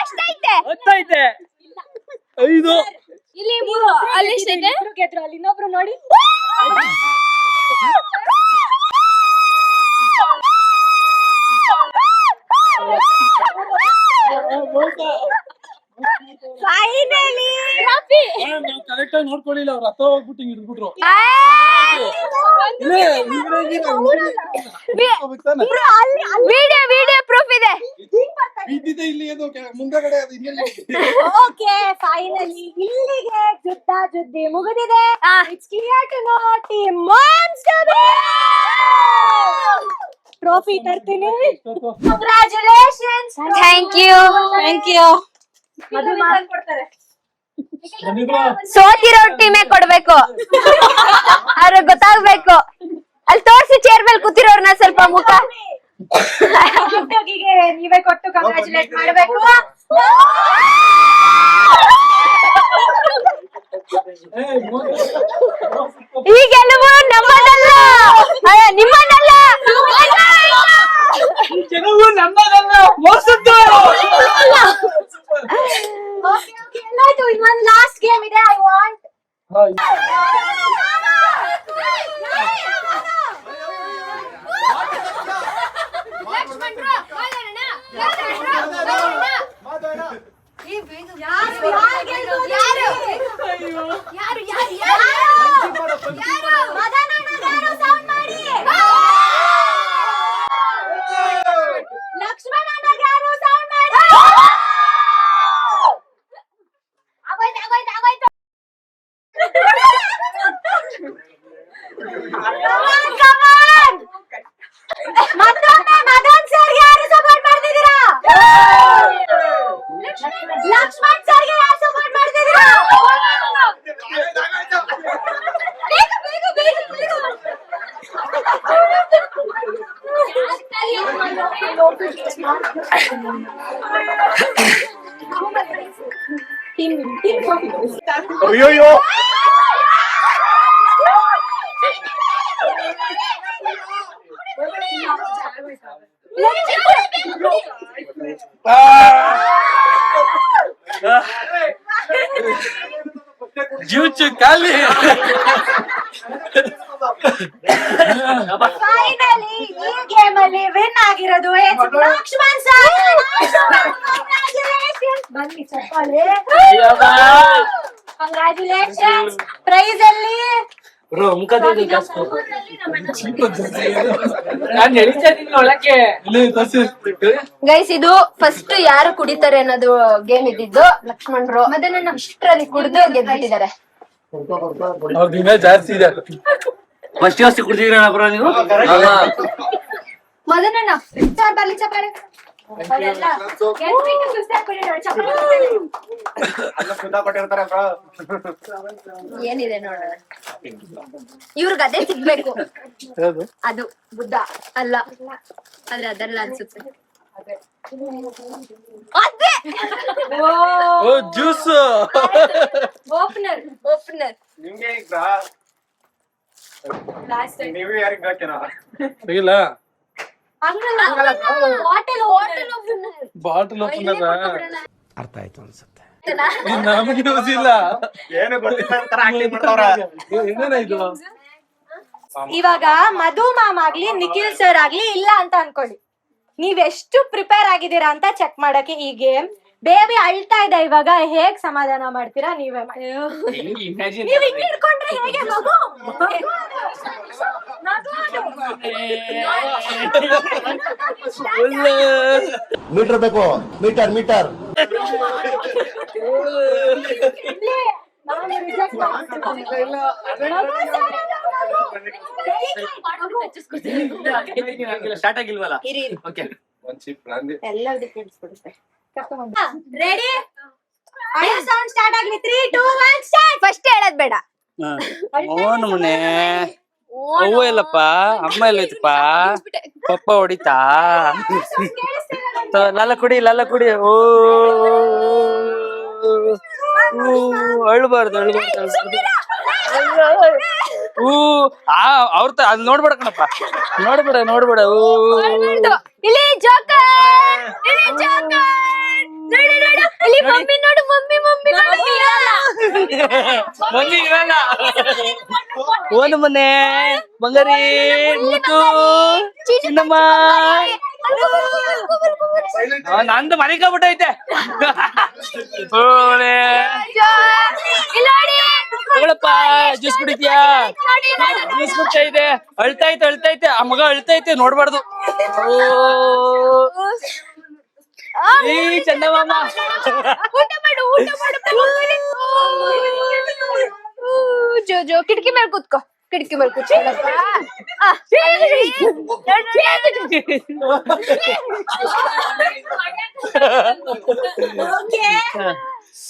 ಎಷ್ಟೈತೆ? ಗೊತ್ತೈತೆ. 5 ಇಲ್ಲಿ ಮೂರು, ಅಲ್ಲಿ ಎಷ್ಟೈತೆ? ಗೆದ್ರು, ಅಲ್ಲಿ ಇನ್ನೊಬ್ರು ನೋಡಿ. ಫೈನಲಿ ನಾವು ಕರೆಕ್ಟ್ ಆಗಿ ನೋಡ್ಕೊಳ್ಳಿಲ್ಲ, ಅವ್ರ ಹತ್ರ ಹೋಗ್ಬಿಟ್ಟು ಹಿಂಗ್ ಹಿಡ್ಬಿಟ್ರು. ವಿಡಿಯೋ ಪ್ರೂಫ್ ಇದೆ. ಬಿದ್ದಿದೆ ಇಲ್ಲಿ ಏನೋ ಮುಂದಗಡೆ ಅದು ಇನ್ನೇನು. ಓಕೆ, ಫೈನಲಿ ಇಲ್ಲಿಗೆ ಜುದ್ದಿ ಮುಗಿದಿದೆ. It's clear to know team moms to be. Trophy ತರ್ತೀನಿ. Congratulations. Thank you. ಮದುವೆ ಮಾಡ್ಕೊಡ್ತಾರೆ. ಸೋತಿರೋ ಟೀಮೇ ಕೊಡ್ಬೇಕು. ಅವ್ರಿಗೆ ಗೊತ್ತಾಗ್ಬೇಕು. ಅಲ್ಲಿ ತೋರ್ಸಿ ಚೇರ್ ಮೇಲೆ ಕೂತಿರೋರ್ನ ಸ್ವಲ್ಪ ಮುಖ. ಗಿಫ್ಟಿಗೆ ನೀವೇ ಕೊಟ್ಟು ಕಂಗ್ರಾಚುಲೇಟ್ ಮಾಡಬೇಕು. ಈ ಗೆಲುವು ನಮ್ಮದಲ್ಲ, ನಿಮ್ಮದಲ್ಲ. ಜನವು ನಮ್ಮದಲ್ಲ, ಮೋಸದ್ದು. ಓಕೆ, ಎಲ್ಲಾಯ್ತು. ಇನ್ನೊಂದು ಲಾಸ್ಟ್ ಗೇಮ್ ಇದೆ. ಐ ವಾಂಟ್ ಲಕ್ಷ್ಮಣ ಮತ್ತೊಮ್ಮೆ ಮದನ್ ಸರ್ ಯಾರು ಸಪೋರ್ಟ್ ಮಾಡ್ತಿದ್ದೀರಾ? ಲಕ್ಷ್ಮಣ್ ಸರ್ಗೆ ಯಾರು ಸಪೋರ್ಟ್ ಮಾಡ್ತಿದ್ದೀರಾ? ಅಯ್ಯೋ ಜೂಚು ಖಾಲಿ. ಫೈನಲಿ ಈ ಗೇಮ್ ಅಲ್ಲಿ ವಿನ್ ಆಗಿರೋದು ಲಕ್ಷ್ಮಣ್ ಸರ್. ಬನ್ನಿ ಚಪ್ಪಾಳೆ. ಕಂಗ್ರಾಚುಲೇಷನ್ಸ್. ಪ್ರೈಸ್ ಅಲ್ಲಿ ಬ್ರೋ ಮುಖದಲ್ಲಿ ನಾನು ಹೇಳ್ತಾ ಇದ್ದೀನಿ ಒಳಕ್ಕೆ. ಇಲ್ಲಿ ತರ್ಸಿ. ಗೈಸ್ ಇದು ಫಸ್ಟ್ ಯಾರು ಕುಡಿತಾರೆ ಅನ್ನೋದು ಗೇಮ್ ಇದ್ದಿದ್ದು. ಲಕ್ಷ್ಮಣರು ಮತ್ತೆ ನನ್ನ ಇಷ್ಟರಲ್ಲಿ ಕುಡಿದು ಗೆದ್ಬಿಟ್ಟಿದ್ದಾರೆ. ಅವ್ರ ದಿನ ಜಾಸ್ತಿ ಇದೆ. ಫಸ್ಟ್ ಜಾಸ್ತಿ ಕುಡ್ದಿದ್ದೀರಾ ಬ್ರೋ ನೀವು? ಮದನಣ್ಣ ಸರ್ ಬರ್ಲಿ ಚಪ್ಪಾಳೆ. ಅವರೆಲ್ಲ ಗೆದ್ಬಿಟ್ಟು ಸುಸ್ತಾಗ್ಬಿಟ್ಟಿದ್ದಾರೆ. ಚಪ್ಪಾಳೆ ಕೊಟ್ಟಿರ್ತಾರೆ ಬ್ರೋ. ಏನಿದೆ ನೋಡೋಣ. ಇವ್ರಿಗೆ ಅದೇ ಸಿಗ್ಬೇಕು. ಯಾವ್ದು? ಅದು ಬುದ್ಧ ಅಲ್ಲ, ಆದ್ರೆ ಅದೆಲ್ಲ ಅನ್ಸುತ್ತೆ. ಅದೇ ಓ ಜ್ಯೂಸ್. ಓಪನರ್ ನಿಮ್ಗೆ ನೀವು ಯಾರಿಗೆ ಬೇಕೇನೋ? ಇಲ್ಲ ಬಾಟಲ್ ಬಾಟಲ್ ಓಪನರ್ ಅರ್ಥ ಆಯ್ತು ಅನ್ಸುತ್ತೆ. ನಮಗೆ ಯೂಸ್ ಇಲ್ಲ. ಏನು ಗೊತ್ತಿಲ್ಲ ತರ ಆಕ್ಟಿಂಗ್ ಮಾಡ್ತಾವ್ರ. ಏನೇನ ಇದು? ಇವಾಗ ಮಧು ಮಾಮ್ ಆಗ್ಲಿ ನಿಖಿಲ್ ಸರ್ ಆಗ್ಲಿ ಇಲ್ಲ ಅಂತ ಅನ್ಕೊಳ್ಳಿ, ನೀವೆಷ್ಟು ಪ್ರಿಪೇರ್ ಆಗಿದ್ದೀರಾ ಅಂತ ಚೆಕ್ ಮಾಡಕ್ಕೆ ಈ ಗೇಮ್. ಬೇಬಿ ಅಳ್ತಾ ಇದೆ ಇವಾಗ, ಹೇಗ್ ಸಮಾಧಾನ ಮಾಡ್ತೀರಾ ನೀವೇ ಮಾಡಿ. ನೀವ್ ಹಿಂಗ್ ಹಿಡ್ಕೊಂಡ್ರೆ ಹೇಗೆ ಮಗು? ಮೀಟರ್ ಬೇಕು, ಮೀಟರ್ ಮೀಟರ್. ಸ್ಟಾರ್ಟ್ ಆಗಿಲ್ವಲ್ಲ? ರೆಡಿ? ಸೌಂಡ್ ಸ್ಟಾರ್ಟ್ ಆಗ್ಲಿ. 3, 2, 1 ಸ್ಟಾರ್ಟ್. ಫಸ್ಟ್ ಹೇಳದ್ ಬೇಡ. ಅವನು ಮನೆ ಅವ್ವ ಇಲ್ಲಪ್ಪ, ಅಮ್ಮ ಎಲ್ಲೈತಪ್ಪ, ಪಪ್ಪ ಹೊಡಿತಾ ಲಲ್ಲ ಕುಡಿ ಓ ಅಳ್ಬಾರ್ದು ಅವ್ರ ಅದ್ ನೋಡ್ಬೇಡ ಕಣಪ್ಪ, ನೋಡ್ಬೇಡ ಇಲ್ಲಿ ಜೋಕರ್, ಇಲ್ಲಿ ಜೋಕರ್. ಇಲ್ಲಿ ಮಮ್ಮಿ ನೋಡು, ಮಮ್ಮಿ ಇರಲ್ಲ. ಓನು ಮನೆ ಬಂಗಾರಿ ಮುತ್ತು ಚಿನ್ನಮ್ಮ ನಂದು ಮನೆಗಾಗ್ಬಿಟ್ಟೈತೆ. ತಗೊಳಪ್ಪ, ಜ್ಯೂಸ್ ಕುಡಿತೀಯಾ? ಜ್ಯೂಸ್ ಕುಡ್ತಾ ಇದೆ. ಅಳ್ತೈತೆ ಆ ಮಗ ಅಳ್ತೈತೆ, ನೋಡ್ಬಾರ್ದು. ಈ ಚಂದಮಾಮ ಊಟ ಮಾಡು. ಜೋ ಕಿಟಕಿ ಮೇಲೆ ಕೂತ್ಕೋ, ಕಿಟಕಿ ಮೇಲೆ ಕೂತ್ಕೊಳ್ಳಪ್ಪ.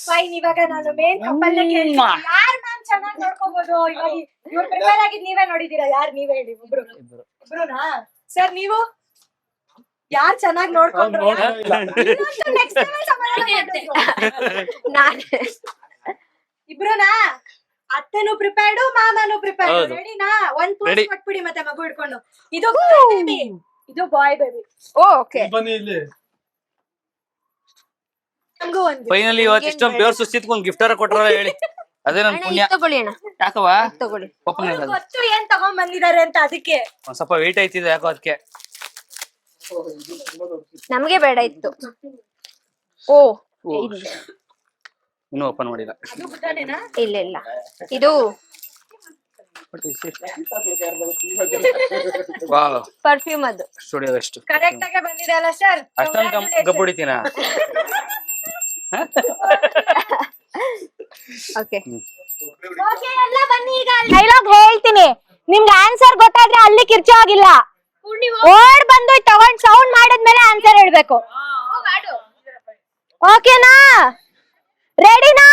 ಫೈನ್. ಇವಾಗ ನಾನು ಮೇನ್ ಕಪ್ಪಲ್ ಯಾರ್ ಮ್ಯಾಮ್ ಚೆನ್ನಾಗಿ ನೋಡ್ಕೋಬಹುದು? ಇವಾಗ ಇವ್ರು ಪ್ರಿಪೇರ್ ಆಗಿದ್ ನೀವೇ ನೋಡಿದೀರಾ? ಯಾರು ನೀವೇ ಹೇಳಿ? ಇಬ್ರುನಾ? ಸರ್ ನೀವು ಯಾರ್ ಚೆನ್ನಾಗಿ ನೋಡ್ಕೊಂಡ್ರು? ಇಬ್ರುನಾ? ಅತ್ತೆನೂ ಪ್ರಿಪೇರ್ಡು, ಮಾಮನೂ ಪ್ರಿಪೇರ್ಡ್. ರೆಡಿನಾ? ಒಂದ್ ಪೂಸ್ ಕೊಟ್ಬಿಡಿ ಮತ್ತೆ ಮಗು ಹಿಡ್ಕೊಂಡು. ಇದು ಬೇಬಿ, ಇದು ಬಾಯ್ ಬೇಬಿ. ಓಕೆ, ಬನ್ನಿ ಇಲ್ಲಿ. ಫೈನಲಿ ಇವತ್ತು ಇಷ್ಟೊಂದು ಬೇರ್ ಸುಸ್ತಿತ್ಕೊಂಡ್ ಗಿಫ್ಟರ ಕೊಟ್ರ ಹೇಳಿ. ಅದೇ ನನ್ ಪುಣ್ಯ. ತಗೊಳ್ಳಿ ಅಣ್ಣ, ಯಾಕವ ತಗೊಳ್ಳಿ. ಗೊತ್ತು ಏನ್ ತಗೊಂಡ್ ಬಂದಿದ್ದಾರೆ ಅಂತ, ಅದಕ್ಕೆ ಒಂದ್ ಸ್ವಲ್ಪ ವೇಟ್ ಐತಿದೆ ಯಾಕೋ ಅದಕ್ಕೆ. ನಮ್ಗೆ ಬೇಡ ಇತ್ತು. ಓ ಇನ್ನೂ ಓಪನ್ ಮಾಡಿಲ್ಲ. ಇಲ್ಲ ಇದು ಪರ್ಫ್ಯೂಮ್, ಅದು ಸ್ಟುಡಿಯೋ ಎಷ್ಟು ಕರೆಕ್ಟ್ ಆಗಿ ಬಂದಿದೆ ಅಲ್ಲ ಸರ್? ಅಷ್ಟೊಂದು ಗಬ್ಬುಡಿತೀನ. ಓಕೆ, ಎಲ್ಲ ಬನ್ನಿ. ಈಗ ಡೈಲಾಗ್ ಹೇಳ್ತೀನಿ, ನಿಮ್ಗೆ ಆನ್ಸರ್ ಗೊತ್ತಾದ್ರೆ ಅಲ್ಲಿ ಕಿರ್ಚೋ ಆಗಿಲ್ಲ. ಓಡ್ ಬಂದು ತಗೊಂಡ್ ಸೌಂಡ್ ಮಾಡಿದ್ಮೇಲೆ ಆನ್ಸರ್ ಹೇಳ್ಬೇಕು. ಓಕೆನಾ? ರೆಡಿನಾ?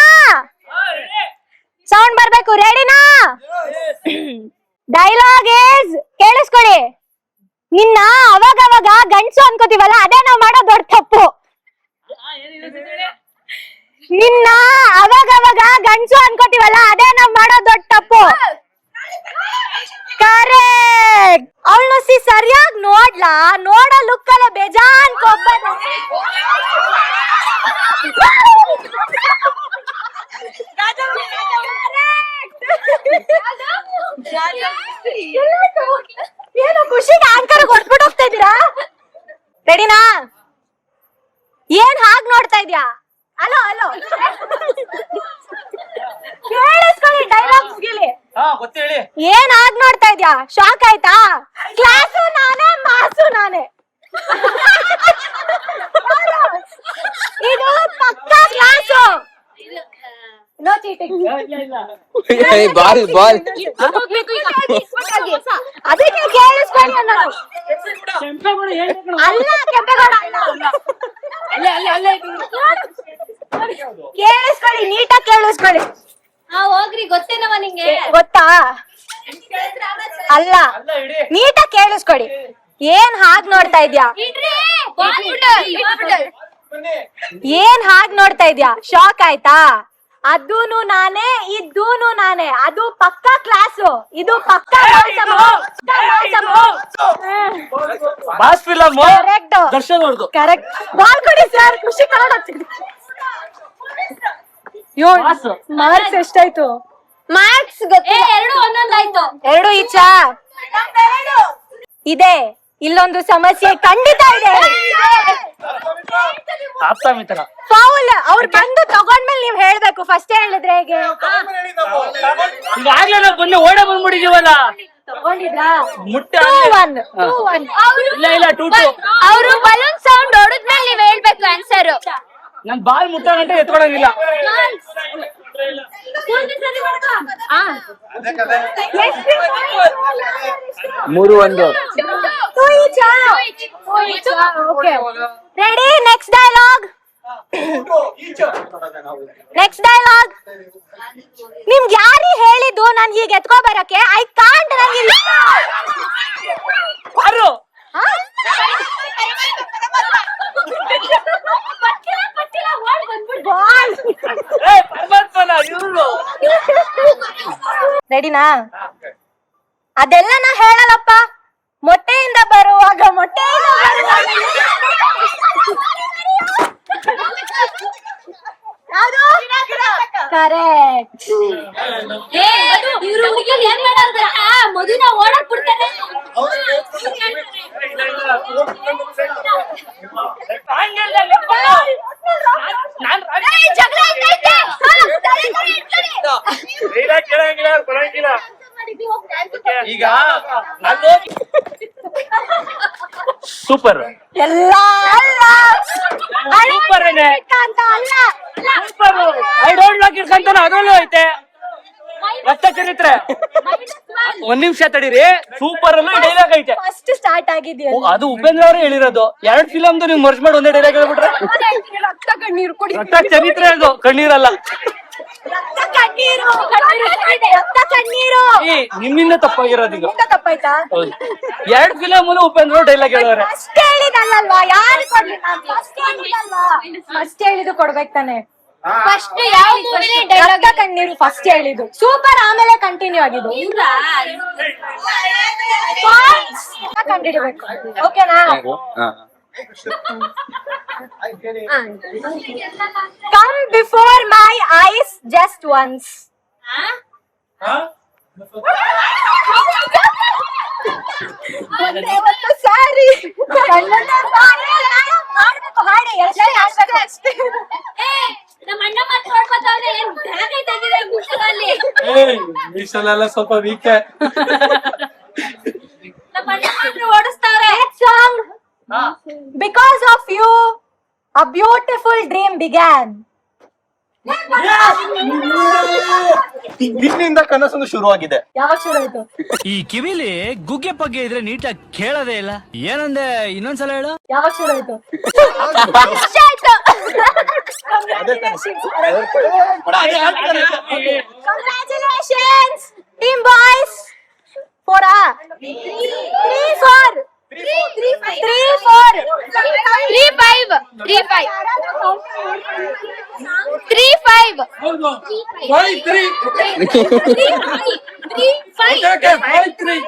ಸೌಂಡ್ ಬರ್ಬೇಕು. ರೆಡಿನಾ? ಡೈಲಾಗ್ ಈಸ್, ಕೇಳಿಸ್ಕೊಳ್ಳಿ. ನಿನ್ನ ಅವಾಗ ಗಂಡ್ಸು ಅನ್ಕೋತೀವಲ್ಲ, ಅದೇ ನಾವ್ ಮಾಡೋ ದೊಡ್ಡ ತಪ್ಪು. ನಿನ್ನ ಅವಾಗ ಗಂಡ್ಸು ಅನ್ಕೋತೀವಲ್ಲ, ಅದೇ ನಾವ್ ಮಾಡೋ ದೊಡ್ಡ ತಪ್ಪು. ಕರೆಕ್ಟ್. ಅವಳು ಸರಿಯಾಗಿ ನೋಡ್ಲಾ? ನೋಡೋ ಲುಕ್ ಅಲ್ಲೇ ಬೇಜಾನ್ ಕೊಬ್ಬ. ಏನು ಖುಷಿಗೆ ಆಂಕರ್ ಕೊಟ್ಬಿಟ್ಟು ಹೋಗ್ತಾ ಇದ್ದೀರಾ? ರೆಡಿನಾ? ಏನ್ ಹಾಗ್ ನೋಡ್ತಾ ಇದ್ಯಾ? ಅಲೋ ಕೇಳಿಸ್ಕೊಳ್ಳಿ, ಡೈಲಾಗ್ ಮುಗಿಲಿ. ಏನ್ ಹಾಗ್ ನೋಡ್ತಾ ಇದ್ಯಾ? ಶಾಕ್ ಆಯ್ತಾ? ಕ್ಲಾಸು ನಾನೇ, ಮಾಸು ನಾನೇ. ಇದು ಪಕ್ಕಾ ಕ್ಲಾಸು. No cheating. ಅದಕ್ಕೆ ಕೇಳಿಸ್ಕೊಳ್ಳಿ ಅನ್ನೋದು. ಅಲ್ಲ, ಕೆಂಪೇಗೌಡ ಅಲ್ಲ. ಕೇಳಿಸ್ಕೊಳ್ಳಿ, ನೀಟಾಗಿ ಕೇಳಿಸ್ಕೊಳ್ಳಿ. ಹೋಗ್ರಿ, ಗೊತ್ತೇನವ ನಿಂಗೆ? ಗೊತ್ತಾ? ಅಲ್ಲ, ನೀಟಾಗಿ ಕೇಳಿಸ್ಕೊಳ್ಳಿ. ಏನ್ ಹಾಗ್ ನೋಡ್ತಾ ಇದ್ಯಾ? ಏನ್ ಹಾಗ್ ನೋಡ್ತಾ ಇದ್ಯಾ? ಶಾಕ್ ಆಯ್ತಾ? ಅದೂನು ನಾನೇ, ಇದೂನು ನಾನೇ. ಅದು ಪಕ್ಕಾ ಕ್ಲಾಸು, ಇದು ಪಕ್ಕಾ ಬಾಸ್ ಫಿಲಮ್. ಕರೆಕ್ಟ್, ದರ್ಶನ್ ಅವ್ರದ್ದು. ಕರೆಕ್ಟ್. ಬಾಲ್ ಕೊಡಿ ಸರ್, ಖುಷಿ ಕಾಣೋದು. ಮಾರ್ಕ್ಸ್ ಎಷ್ಟಾಯ್ತು? ಮ್ಯಾಕ್ಸ್ ಗೊತ್ತಿಲ್ಲ. ಎರಡು ಒಂದೊಂದಾಯ್ತು. ಎರಡು ಈಚಾ ಇದೆ, ಇಲ್ಲೊಂದು ಸಮಸ್ಯೆ ಖಂಡಿತ ಇದೆ. ಆಗ್ತಾ ಮಿತ್ರ ಫೌಲ್. ಅವ್ರು ಬಂದು ತಗೊಂಡ್ಮೇಲೆ ನೀವ್ ಹೇಳ್ಬೇಕು, ಫಸ್ಟ್ ಹೇಳಿದ್ರೆ ಹೇಗೆ? ಈಗಾಗ್ಲೇ ನಾವು ಬಂದು ಓಡ ಬಂದ್ಬಿಟ್ಟಿದೀವಲ್ಲ. ತಗೊಂಡಿದ್ರಾ? ಮುಟ್ಟೆ 2-1. ಇಲ್ಲ ಇಲ್ಲ 2-2. ಅವರು ಬಲೂನ್ ಸೌಂಡ್ ಹೊಡೆದ್ಮೇಲೆ ನೀವ್ ಹೇಳ್ಬೇಕು ಆನ್ಸರ್. ನನ್ ಬಾಲ್ ಮುಟ್ಟ ಗಂಟೆ ಎತ್ಕೊಳಂಗಿಲ್ಲ. 3-1. Ready, next dialogue. Next dialogue. ನಿಮ್ಗೆ ಯಾರು ಹೇಳಿದ್ದು ನನ್ ಹೀಗೆ ಎತ್ಕೊ ಬರಕ್ಕೆ? I can't. ಬಾರು ಪರಮಾತ್ಮನ ಇವ್ರು. ರೆಡಿನಾ? ಅದೆಲ್ಲ ನಾ ಹೇಳಲ್ಲಪ್ಪ. ಮೊಟ್ಟೆಯಿಂದ ಬರುವಾಗ ಮೊಟ್ಟೆಯಿಂದ ಕರೆಕ್ಟ್. ಮದುನ ಓಡಕ್ ಬಿಡ್ತಾರೆ. ಈಗ ಸೂಪರ್ ಎಲ್ಲ ಅಲ್ಲ, ಸೂಪರ್ ಅಂತ ಅಲ್ಲ. Super. I don't like it ಅಂತಾನೆ ಅದ್ರಲ್ಲೂ ಐತೆ. ರಕ್ತ ಚರಿತ್ರೆ. ಒಂದ್ ನಿಮಿಷ ತಡೀರಿ. ಸೂಪರ್ ಅಲ್ಲೂ ಡೈಲಾಗ್ ಐತೆ. ಫಸ್ಟ್ ಸ್ಟಾರ್ಟ್ ಆಗಿದ್ಯಾ? ಅದು ಉಪೇಂದ್ರ ಅವರೇ ಹೇಳಿರೋದು. 2 ಫಿಲಮ್ದು ನೀವು ಮರ್ಜ್ ಮಾಡಿ ಒಂದೇ ಡೈಲಾಗ್ ಹೇಳ್ಬಿಟ್ರೆ ರಕ್ತ ಕಣ್ಣೀರು ಕುಡಿ. ರಕ್ತ ಚರಿತ್ರೆ ಅದು, ಕಣ್ಣೀರಲ್ಲ. ರಕ್ತ ಕಣ್ಣೀರು, ರಕ್ತ ಕಣ್ಣೀರು. ನಿಮ್ಮಿಂದ ತಪ್ಪಾಗಿರೋದು ಈಗ. ತಪ್ಪಾಯ್ತಾ? 2 ಫಿಲಮ್ ಉಪೇಂದ್ರ ಡೈಲಾಗ್ ಹೇಳೋರೆ. ಫಸ್ಟ್ ಹೇಳಿದಲ್ವಾ? ಯಾರು ಕೊಡ್ಲಿ? ಫಸ್ಟ್ ಹೇಳಿದ್ದು ಕೊಡ್ಬೇಕು ತಾನೆ. ಫಸ್ಟ್ ಯಾವ ಮೂವಿಲಿ ಡೈಲಾಗ್? ರಕ್ತ ಕಣ್ಣೀರು ಫಸ್ಟ್ ಹೇಳಿದ್ದು. ಸೂಪರ್. ಆಮೇಲೆ ಕಂಟಿನ್ಯೂ ಆಗಿದ್ದು. ಕಂಡಿಡ್ಬೇಕು. ಓಕೆನಾ? Come before my eyes just once. ಸಾರಿ. ನಮ್ಮ ಅಣ್ಣ ಮಾತಾಡ್ಕೊತಾವ್ರೆ. ಏನ್ ಬ್ಯಾಗ್ ಐತೆ ಗುಡ್ಡದಲ್ಲಿ? ಮೀಸಲೆಲ್ಲ ಸ್ವಲ್ಪ ವೀಕೆ. ನಮ್ಮ ಅಣ್ಣ ಮಾತ್ರ ಓಡಿಸ್ತಾವ್ರೆ. Song. Because of you, a beautiful dream began. ನಿನ್ನಿಂದ ಕನಸೊಂದು ಶುರುವಾಗಿದೆ. ಯಾವಾಗ ಶುರು ಆಯ್ತು? ಈ ಕಿವಿಲಿ ಗುಗ್ಗೆ ಪಗ್ಗೆ ಇದ್ರೆ ನೀಟಾಗಿ ಕೇಳೋದೇ ಇಲ್ಲ. ಏನಂದೆ ಇನ್ನೊಂದ್ಸಲ ಹೇಳು. ಯಾವಾಗ ಶುರು ಆಯ್ತು? Congratulations, team boys. 4 3-4. 3-4. 3-5. 3-5. ಹೌದು 5-3. 5-3.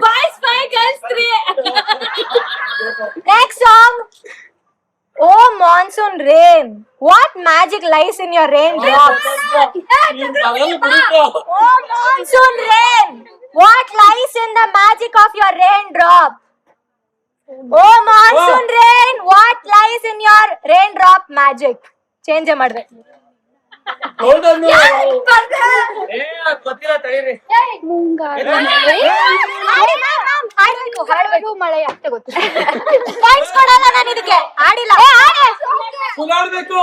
Boys 5, girls 3. Next song. Oh monsoon rain, what magic lies in your raindrops? Oh monsoon rain, what lies in the magic of your raindrop? Oh monsoon rain, what lies in your raindrop magic? Change ಮಾಡಿದೆ. ಗೊತ್ತಿಲ್ಲ ತಡೀರಿ. ಹಾಡ್ಬೇಕು. ಮಳೆ ಅಷ್ಟೇ ಗೊತ್ತು. ಪಾಯಿಂಟ್ಸ್ ಕೊಡಲ್ಲ ನಾನು ಇದಕ್ಕೆ. ಆಡಿಲ್ಲ. ಸುಧಾರ್ಬೇಕು.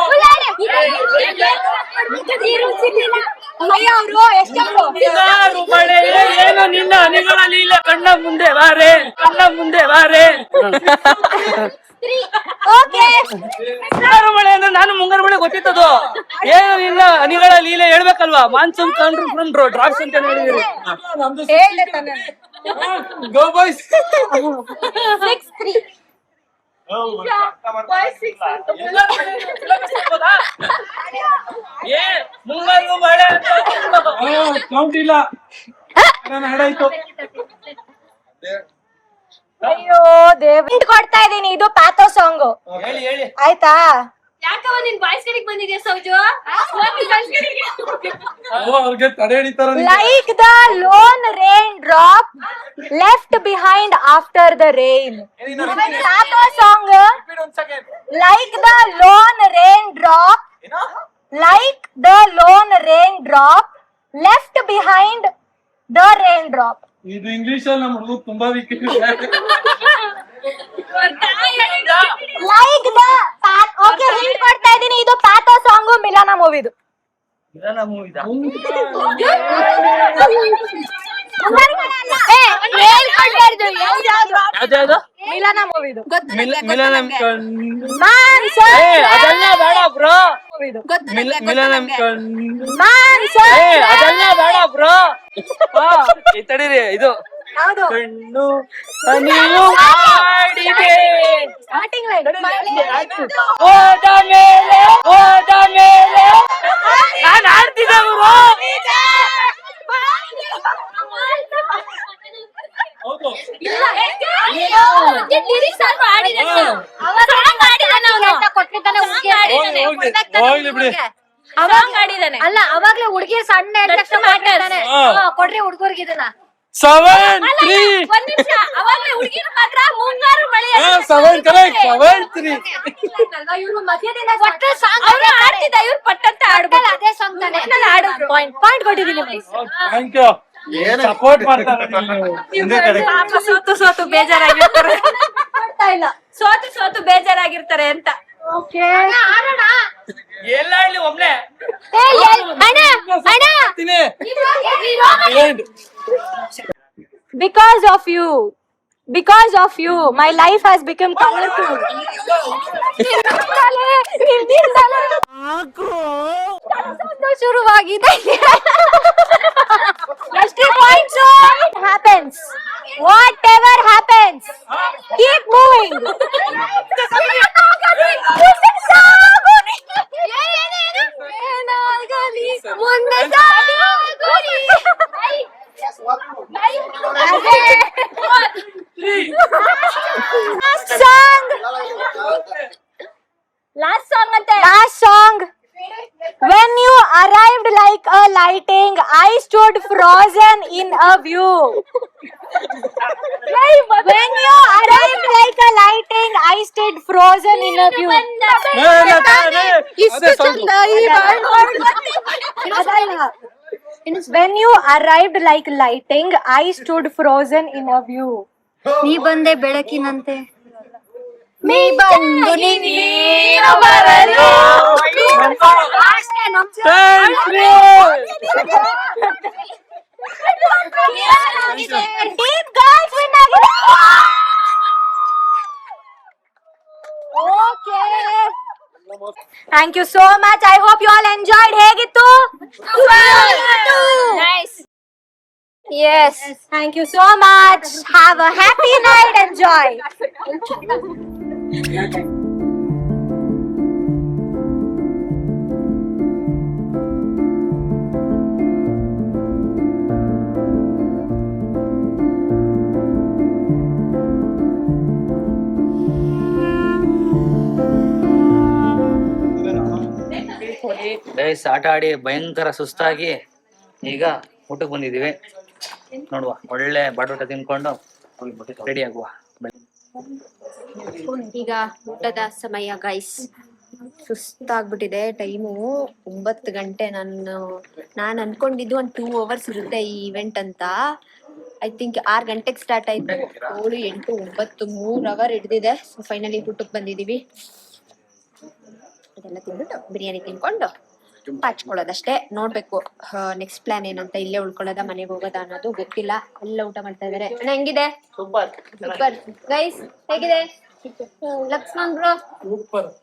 ಅಯ್ಯ ಅವರು ಎಷ್ಟೊಂದು ಹಿಂಗಾರು ಮಳೆಯೇ ಏನು ನಿನ್ನ ಹನಿಗಳ ಲೀಲೆ, ಕಣ್ಣ ಮುಂದೆ ಬಾರೆ, ಕಣ್ಣ ಮುಂದೆ ಬಾರೆ. ಓಕೆ. ಹಿಂಗಾರು ಮಳೆ ಅಂದ್ರೆ ನಾನು ಮುಂಗಾರು ಮಳೆ ಗೊತ್ತಿತ್ತದು. ಏನು ನಿನ್ನ ಹನಿಗಳ ಲೀಲೆ ಹೇಳ್ಬೇಕಲ್ವಾ? ಮಾನ್ಸೂನ್ ಕಂಡ್ರು ಡ್ರಾಪ್ಸ್ ಅಂತ ಹೇಳಿದಿರಿ. ನಮ್ದು ಹೇಳ್ದೆ ತಾನೆ. ಗೋ ಬಾಯ್ಸ್. 6-3. ಮುಂಗಾರು ಮಳೆ ಕೌಂಟ್ ಇಲ್ಲ. ಹಾಡಾಯ್ತು. ಅಯ್ಯೋ ದೇವ್. ಕೊಡ್ತಾ ಇದೀನಿ. ಇದು ಪ್ಯಾಥೋ ಸಾಂಗ್. ಹೇಳಿ ಹೇಳಿ. ಆಯ್ತಾ? ಯಾಕವ ನೀನ್ ಬಾಯ್ಸ್ ಕಡೆಗೆ ಬಂದಿದ್ಯಾ ಸೌಜು ಅವ್ರಿಗೆ ತಡೆ ಹಿಡಿತಾರ like the lone raindrop left behind after the rain song like the lone raindrop like the lone raindrop left behind the raindrop ಇದು ಇಂಗ್ಲಿಷ್ ಅಲ್ಲಿ ನಮ್ಮ ಹುಡುಗ ತುಂಬಾ weak like the okay hint ಕೊಡ್ತಾ ಇದೀನಿ ಇದು ಪ್ಯಾಥೋ ಸಾಂಗು ಮಿಲಾನ ಮೂವಿದು ಯಾವ್ದು ಮಿಲಾನ ಮೂವಿದು ಮಿಲನ ಮಾನ್ಸರ್ ಅದೆಲ್ಲ ಬೇಡ ಬ್ರೋ ಮಿಲನ ಮಾನ್ಸರ್ ಅದೆಲ್ಲ ಬೇಡ ಬ್ರೋ ತಡೀರಿ ಇದು ಯಾವುದು ಕಣ್ಣು ಹನಿಯು ಮಾಡಿದೆ ಸ್ಟಾರ್ಟಿಂಗ್ ಲೈನ್ ಹೋದ ಮೇಲೆ ನಾನು ಆಡ್ತಿದ್ದೆ ಬ್ರೋ ಹೌದು ಹೋಗ್ಲಿ ಬಿಡಿ ಅಲ್ಲ ಅವಾಗ್ಲೇ ಹುಡುಗಿ ಸಣ್ಣ ಎದ್ದ ತಕ್ಷಣ ಮಾತಾಡ್ತಾನೆ ಕೊಡ್ರಿ ಹುಡುಗರಿಗೆ ಇದನ್ನ 7 3 ಅವಾಗ್ಲೇ ಹುಡುಗಿನ ಮಾತ್ರ ಮುಂಗಾರು ಮಳೆ 7 ಕರೆಕ್ಟ್ 7 3 ಇವ್ರು ಮಧ್ಯದಿಂದ ಆಡ್ತಿದ್ದ ಇವ್ರು ಪಟ್ಟಂತ ಆಡ್ಬೋದು ಅದೇ ಸಾಂಗ್ ತಾನೆ ಆಡಿದ್ರು ಪಾಯಿಂಟ್ ಕೊಟ್ಟಿದ್ದೀನಿ ಥ್ಯಾಂಕ್ ಯು ಸಪೋರ್ಟ್ ಮಾಡ್ತಾರೆ ಸೋತು ಬೇಜಾರಾಗಿರ್ತಾರೆ ಇಲ್ಲ ಸೋತು ಬೇಜಾರಾಗಿರ್ತಾರೆ ಅಂತ ಎಲ್ಲ ಇಲ್ಲಿ ಒಬ್ನೇ Because of you, my life has become colorful. ಶುರುವಾಗಿದೆ ಎಷ್ಟು points happens whatever happens keep moving ಮುಂದೆ last song when you arrived like a lighting I stood frozen in a view when you arrived like a lighting I stood frozen in a view when you arrived like lighting I stood frozen in a view ನೀ ಬಂದೆ ಬೆಳಕಿನಂತೆ ನೀ ಬಂದು ನೀನು ಬರಲು Deep girls win ಆಗಿದೆ. Okay. Thank you so much. I hope you all enjoyed. ಹೇಗಿತ್ತು? Nice. Yes. Thank you so much. Have a happy night. Enjoy. Guys ಆಟ ಆಡಿ ಭಯಂಕರ ಸುಸ್ತಾಗಿ ಈಗ ಊಟಕ್ಕೆ ಬಂದಿದೀವಿ. ನೋಡುವ ಒಳ್ಳೆ ಬಾಟೂಟ ತಿನ್ಕೊಂಡು ರೆಡಿ ಆಗುವ. ಈಗ ಊಟದ ಸಮಯ ಗೈಸ್. ಸುಸ್ತಾಗ್ಬಿಟ್ಟಿದೆ. ಟೈಮು 9 ಗಂಟೆ. ನಾನು ಅನ್ಕೊಂಡಿದ್ದು ಒಂದು 2 hours ಇರುತ್ತೆ ಈ ಇವೆಂಟ್ ಅಂತ. ಐ ಥಿಂಕ್ 6 ಗಂಟೆಗೆ ಸ್ಟಾರ್ಟ್ ಆಯ್ತು. 7, 8, 9 3 hour ಹಿಡ್ದಿದೆ. ಸೊ ಫೈನಲಿ ಊಟಕ್ಕೆ ಬಂದಿದೀವಿ. ಅದೆಲ್ಲ ತಿಂದ್ಬಿಟ್ಟು ಬಿರಿಯಾನಿ ತಿನ್ಕೊಂಡು ಹಚ್ಕೊಳ್ಳೋದಷ್ಟೇ. ನೋಡ್ಬೇಕು ನೆಕ್ಸ್ಟ್ ಪ್ಲಾನ್ ಏನಂತ. ಇಲ್ಲೇ ಉಳ್ಕೊಳ್ಳೋದ, ಮನೆಗೆ ಹೋಗೋದ ಅನ್ನೋದು ಗೊತ್ತಿಲ್ಲ. ಎಲ್ಲ ಊಟ ಮಾಡ್ತಾ ಇದಾರೆ. ಹೆಂಗಿದೆ? Super guys. ಹೇಗಿದೆ ಲಕ್ಷ್ಮಣ್ ಬ್ರೋ?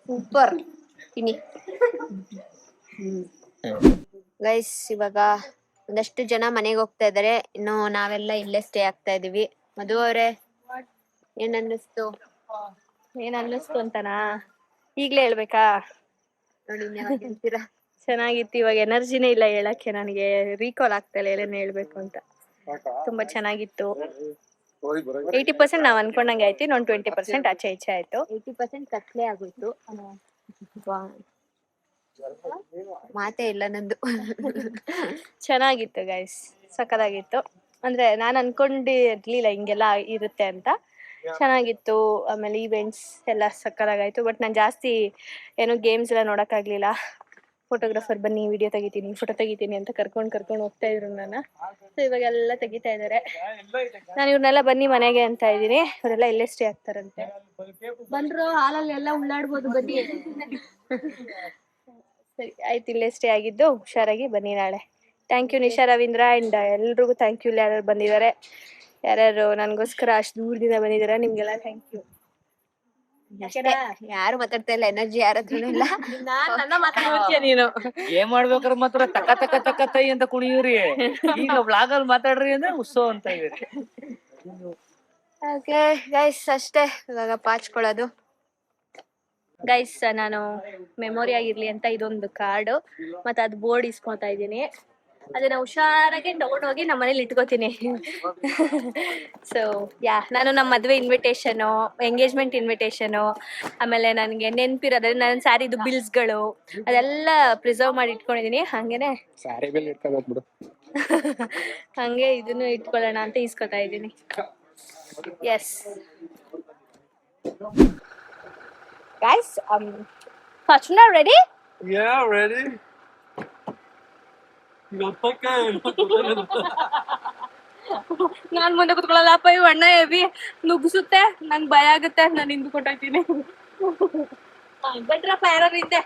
ಸೂಪರ್. ತಿನ್ನಿ ಗೈಸ್. ಇವಾಗ ಒಂದಷ್ಟು ಜನ ಮನೆಗೆ ಹೋಗ್ತಾ ಇದಾರೆ. ಇನ್ನು ನಾವೆಲ್ಲ ಇಲ್ಲೇ ಸ್ಟೇ ಆಗ್ತಾ ಇದೀವಿ. ಮಧು ಅವ್ರೆ ಏನ್ ಅನ್ನಿಸ್ತು ಅಂತನಾ ಈಗ್ಲೇ ಹೇಳ್ಬೇಕಾ? ನೋಡಿ ಹೇಳ್ತೀರಾ. ಚೆನ್ನಾಗಿತ್ತು. ಇವಾಗ ಎನರ್ಜಿನೇ ಇಲ್ಲ ಹೇಳಕ್ಕೆ. ನನಗೆ ರೀಕಾಲ್ ಆಗ್ತಾ ಇಲ್ಲ ಏನೇನು ಹೇಳ್ಬೇಕು ಅಂತ. ತುಂಬಾ ಚೆನ್ನಾಗಿತ್ತು. 80% ನಾವ್ ಅನ್ಕೊಂಡಂಗೆ ಆಯ್ತು. ಇನ್ನೊಂದು 20% ಆಚೆ ಈಚೆ ಆಯ್ತು. 80% ಕತ್ಲೆ ಆಗೋಯ್ತು. ಮಾತೇ ಇಲ್ಲ ನಂದು. ಚೆನ್ನಾಗಿತ್ತು ಗೈಸ್, ಸಕ್ಕತ್ತಾಗಿತ್ತು. ಅಂದ್ರೆ ನಾನು ಅನ್ಕೊಂಡಿರ್ಲಿಲ್ಲ ಹಿಂಗೆಲ್ಲ ಇರುತ್ತೆ ಅಂತ. ಚೆನ್ನಾಗಿತ್ತು. ಆಮೇಲೆ ಈವೆಂಟ್ಸ್ ಎಲ್ಲ ಸಕ್ಕತ್ತಾಗಾಯ್ತು. ಬಟ್ ನಾನು ಜಾಸ್ತಿ ಏನೋ ಗೇಮ್ಸ್ ಎಲ್ಲ ನೋಡೋಕ್ಕಾಗಲಿಲ್ಲ. ಫೋಟೋಗ್ರಾಫರ್ ಬನ್ನಿ ವಿಡಿಯೋ ತೆಗಿತೀನಿ, ಫೋಟೋ ತೆಗಿತೀನಿ ಅಂತ ಕರ್ಕೊಂಡು ಹೋಗ್ತಾ ಇದ್ರು ನನ್ನ. ಸೊ ಇವಾಗೆಲ್ಲ ತೆಗಿತಾ ಇದ್ದಾರೆ. ನಾನು ಇವ್ರನ್ನೆಲ್ಲ ಬನ್ನಿ ಮನೆಗೆ ಅಂತ ಇದ್ದೀನಿ. ಅವರೆಲ್ಲ ಇಲ್ಲೇ ಸ್ಟೇ ಆಗ್ತಾರಂತೆ. ಬಂದ್ರು ಹಾಲಲ್ಲಿ ಎಲ್ಲ ಉಳ್ಳಾಡ್ಬೋದು ಬನ್ನಿ. ಸರಿ ಆಯ್ತು, ಇಲ್ಲೇ ಸ್ಟೇ ಆಗಿದ್ದು. ಹುಷಾರಾಗಿ ಬನ್ನಿ ನಾಳೆ. Thank you Nisha Ravindra and ಎಲ್ರಿಗೂ ಥ್ಯಾಂಕ್ ಯು. ಯಾರ್ಯಾರು ಬಂದಿದ್ದಾರೆ, ಯಾರ್ಯಾರು ನನಗೋಸ್ಕರ ಅಷ್ಟು ದೂರದಿಂದ ಬಂದಿದ್ದಾರೆ, ನಿಮ್ಗೆಲ್ಲ ಥ್ಯಾಂಕ್ ಯು. ಯಾರು ಮಾತಾಡ್ತಾ ಇಲ್ಲ, ಎನರ್ಜಿ ಯಾರ ಹತ್ರನೂ ಇಲ್ಲ. ನನ್ನ ಮಾತಾಡ್ತೀಯ ನೀನು. ಏನ್ ಮಾಡ್ಬೇಕಾದ್ರೆ ಮಾತ್ರ ತಕ ತಕ ತಕ ತೈ ಅಂತ ಕುಣಿಯುವ್ರಿ. ಈಗ ವ್ಲಾಗ್ ಅಲ್ಲಿ ಮಾತಾಡ್ರಿ ಅಂದ್ರೆ ಉತ್ಸವ ಅಂತ ಇವ್ರಿ. ಓಕೆ ಗೈಸ್, ಅಷ್ಟೇ ಇವಾಗ ಪಾಚ್ಕೊಳ್ಳೋದು. ಗೈಸ್, ನಾನು ಮೆಮೊರಿ ಆಗಿರ್ಲಿ ಅಂತ ಇದೊಂದು ಕಾರ್ಡು ಮತ್ತೆ ಅದು ಬೋರ್ಡ್ ಇಸ್ಕೊತಾ ಇದ್ದೀನಿ. ಅದನ್ನ ಹುಷಾರಾಗಿ ತಗೊಂಡೋಗಿ ನಮ್ಮ ಮನೇಲಿ ಇಟ್ಕೋತೀನಿ. ಸೊ ನಾನು ನಮ್ಮ ಮದುವೆ ಇನ್ವಿಟೇಷನು, ಎಂಗೇಜ್ಮೆಂಟ್ ಇನ್ವಿಟೇಷನು, ಆಮೇಲೆ ನನಗೆ ನೆನಪಿರೋದ್ರೆ ನನ್ನ ಸ್ಯಾರಿದು ಬಿಲ್ಸ್ಗಳು ಅದೆಲ್ಲ ಪ್ರಿಸರ್ವ್ ಮಾಡಿ ಇಟ್ಕೊಂಡಿದ್ದೀನಿ. ಹಂಗೇನೆ ಹಂಗೆ ಇದನ್ನು ಇಟ್ಕೊಳ್ಳೋಣ ಅಂತ ಇಸ್ಕೊತಾ ಇದ್ದೀನಿ. Yes guys, Fortuna ready? Yeah, ready? ನಾನ್ ಮುಂದೆ ಕುತ್ಕೊಳ್ಳಲ್ಲಪ್ಪ, ಇವ್ ಅಣ್ಣ ಹೆವಿ ನುಗ್ಸುತ್ತೆ, ನಂಗೆ ಭಯ ಆಗುತ್ತೆ. ನಾನು ಹಿಂದೆ ಕೊಟ್ಟಾಗ್ತೀನಿ. ಬಟ್ರಪ್ಪ ಯಾರು ಹಿಂದೆ.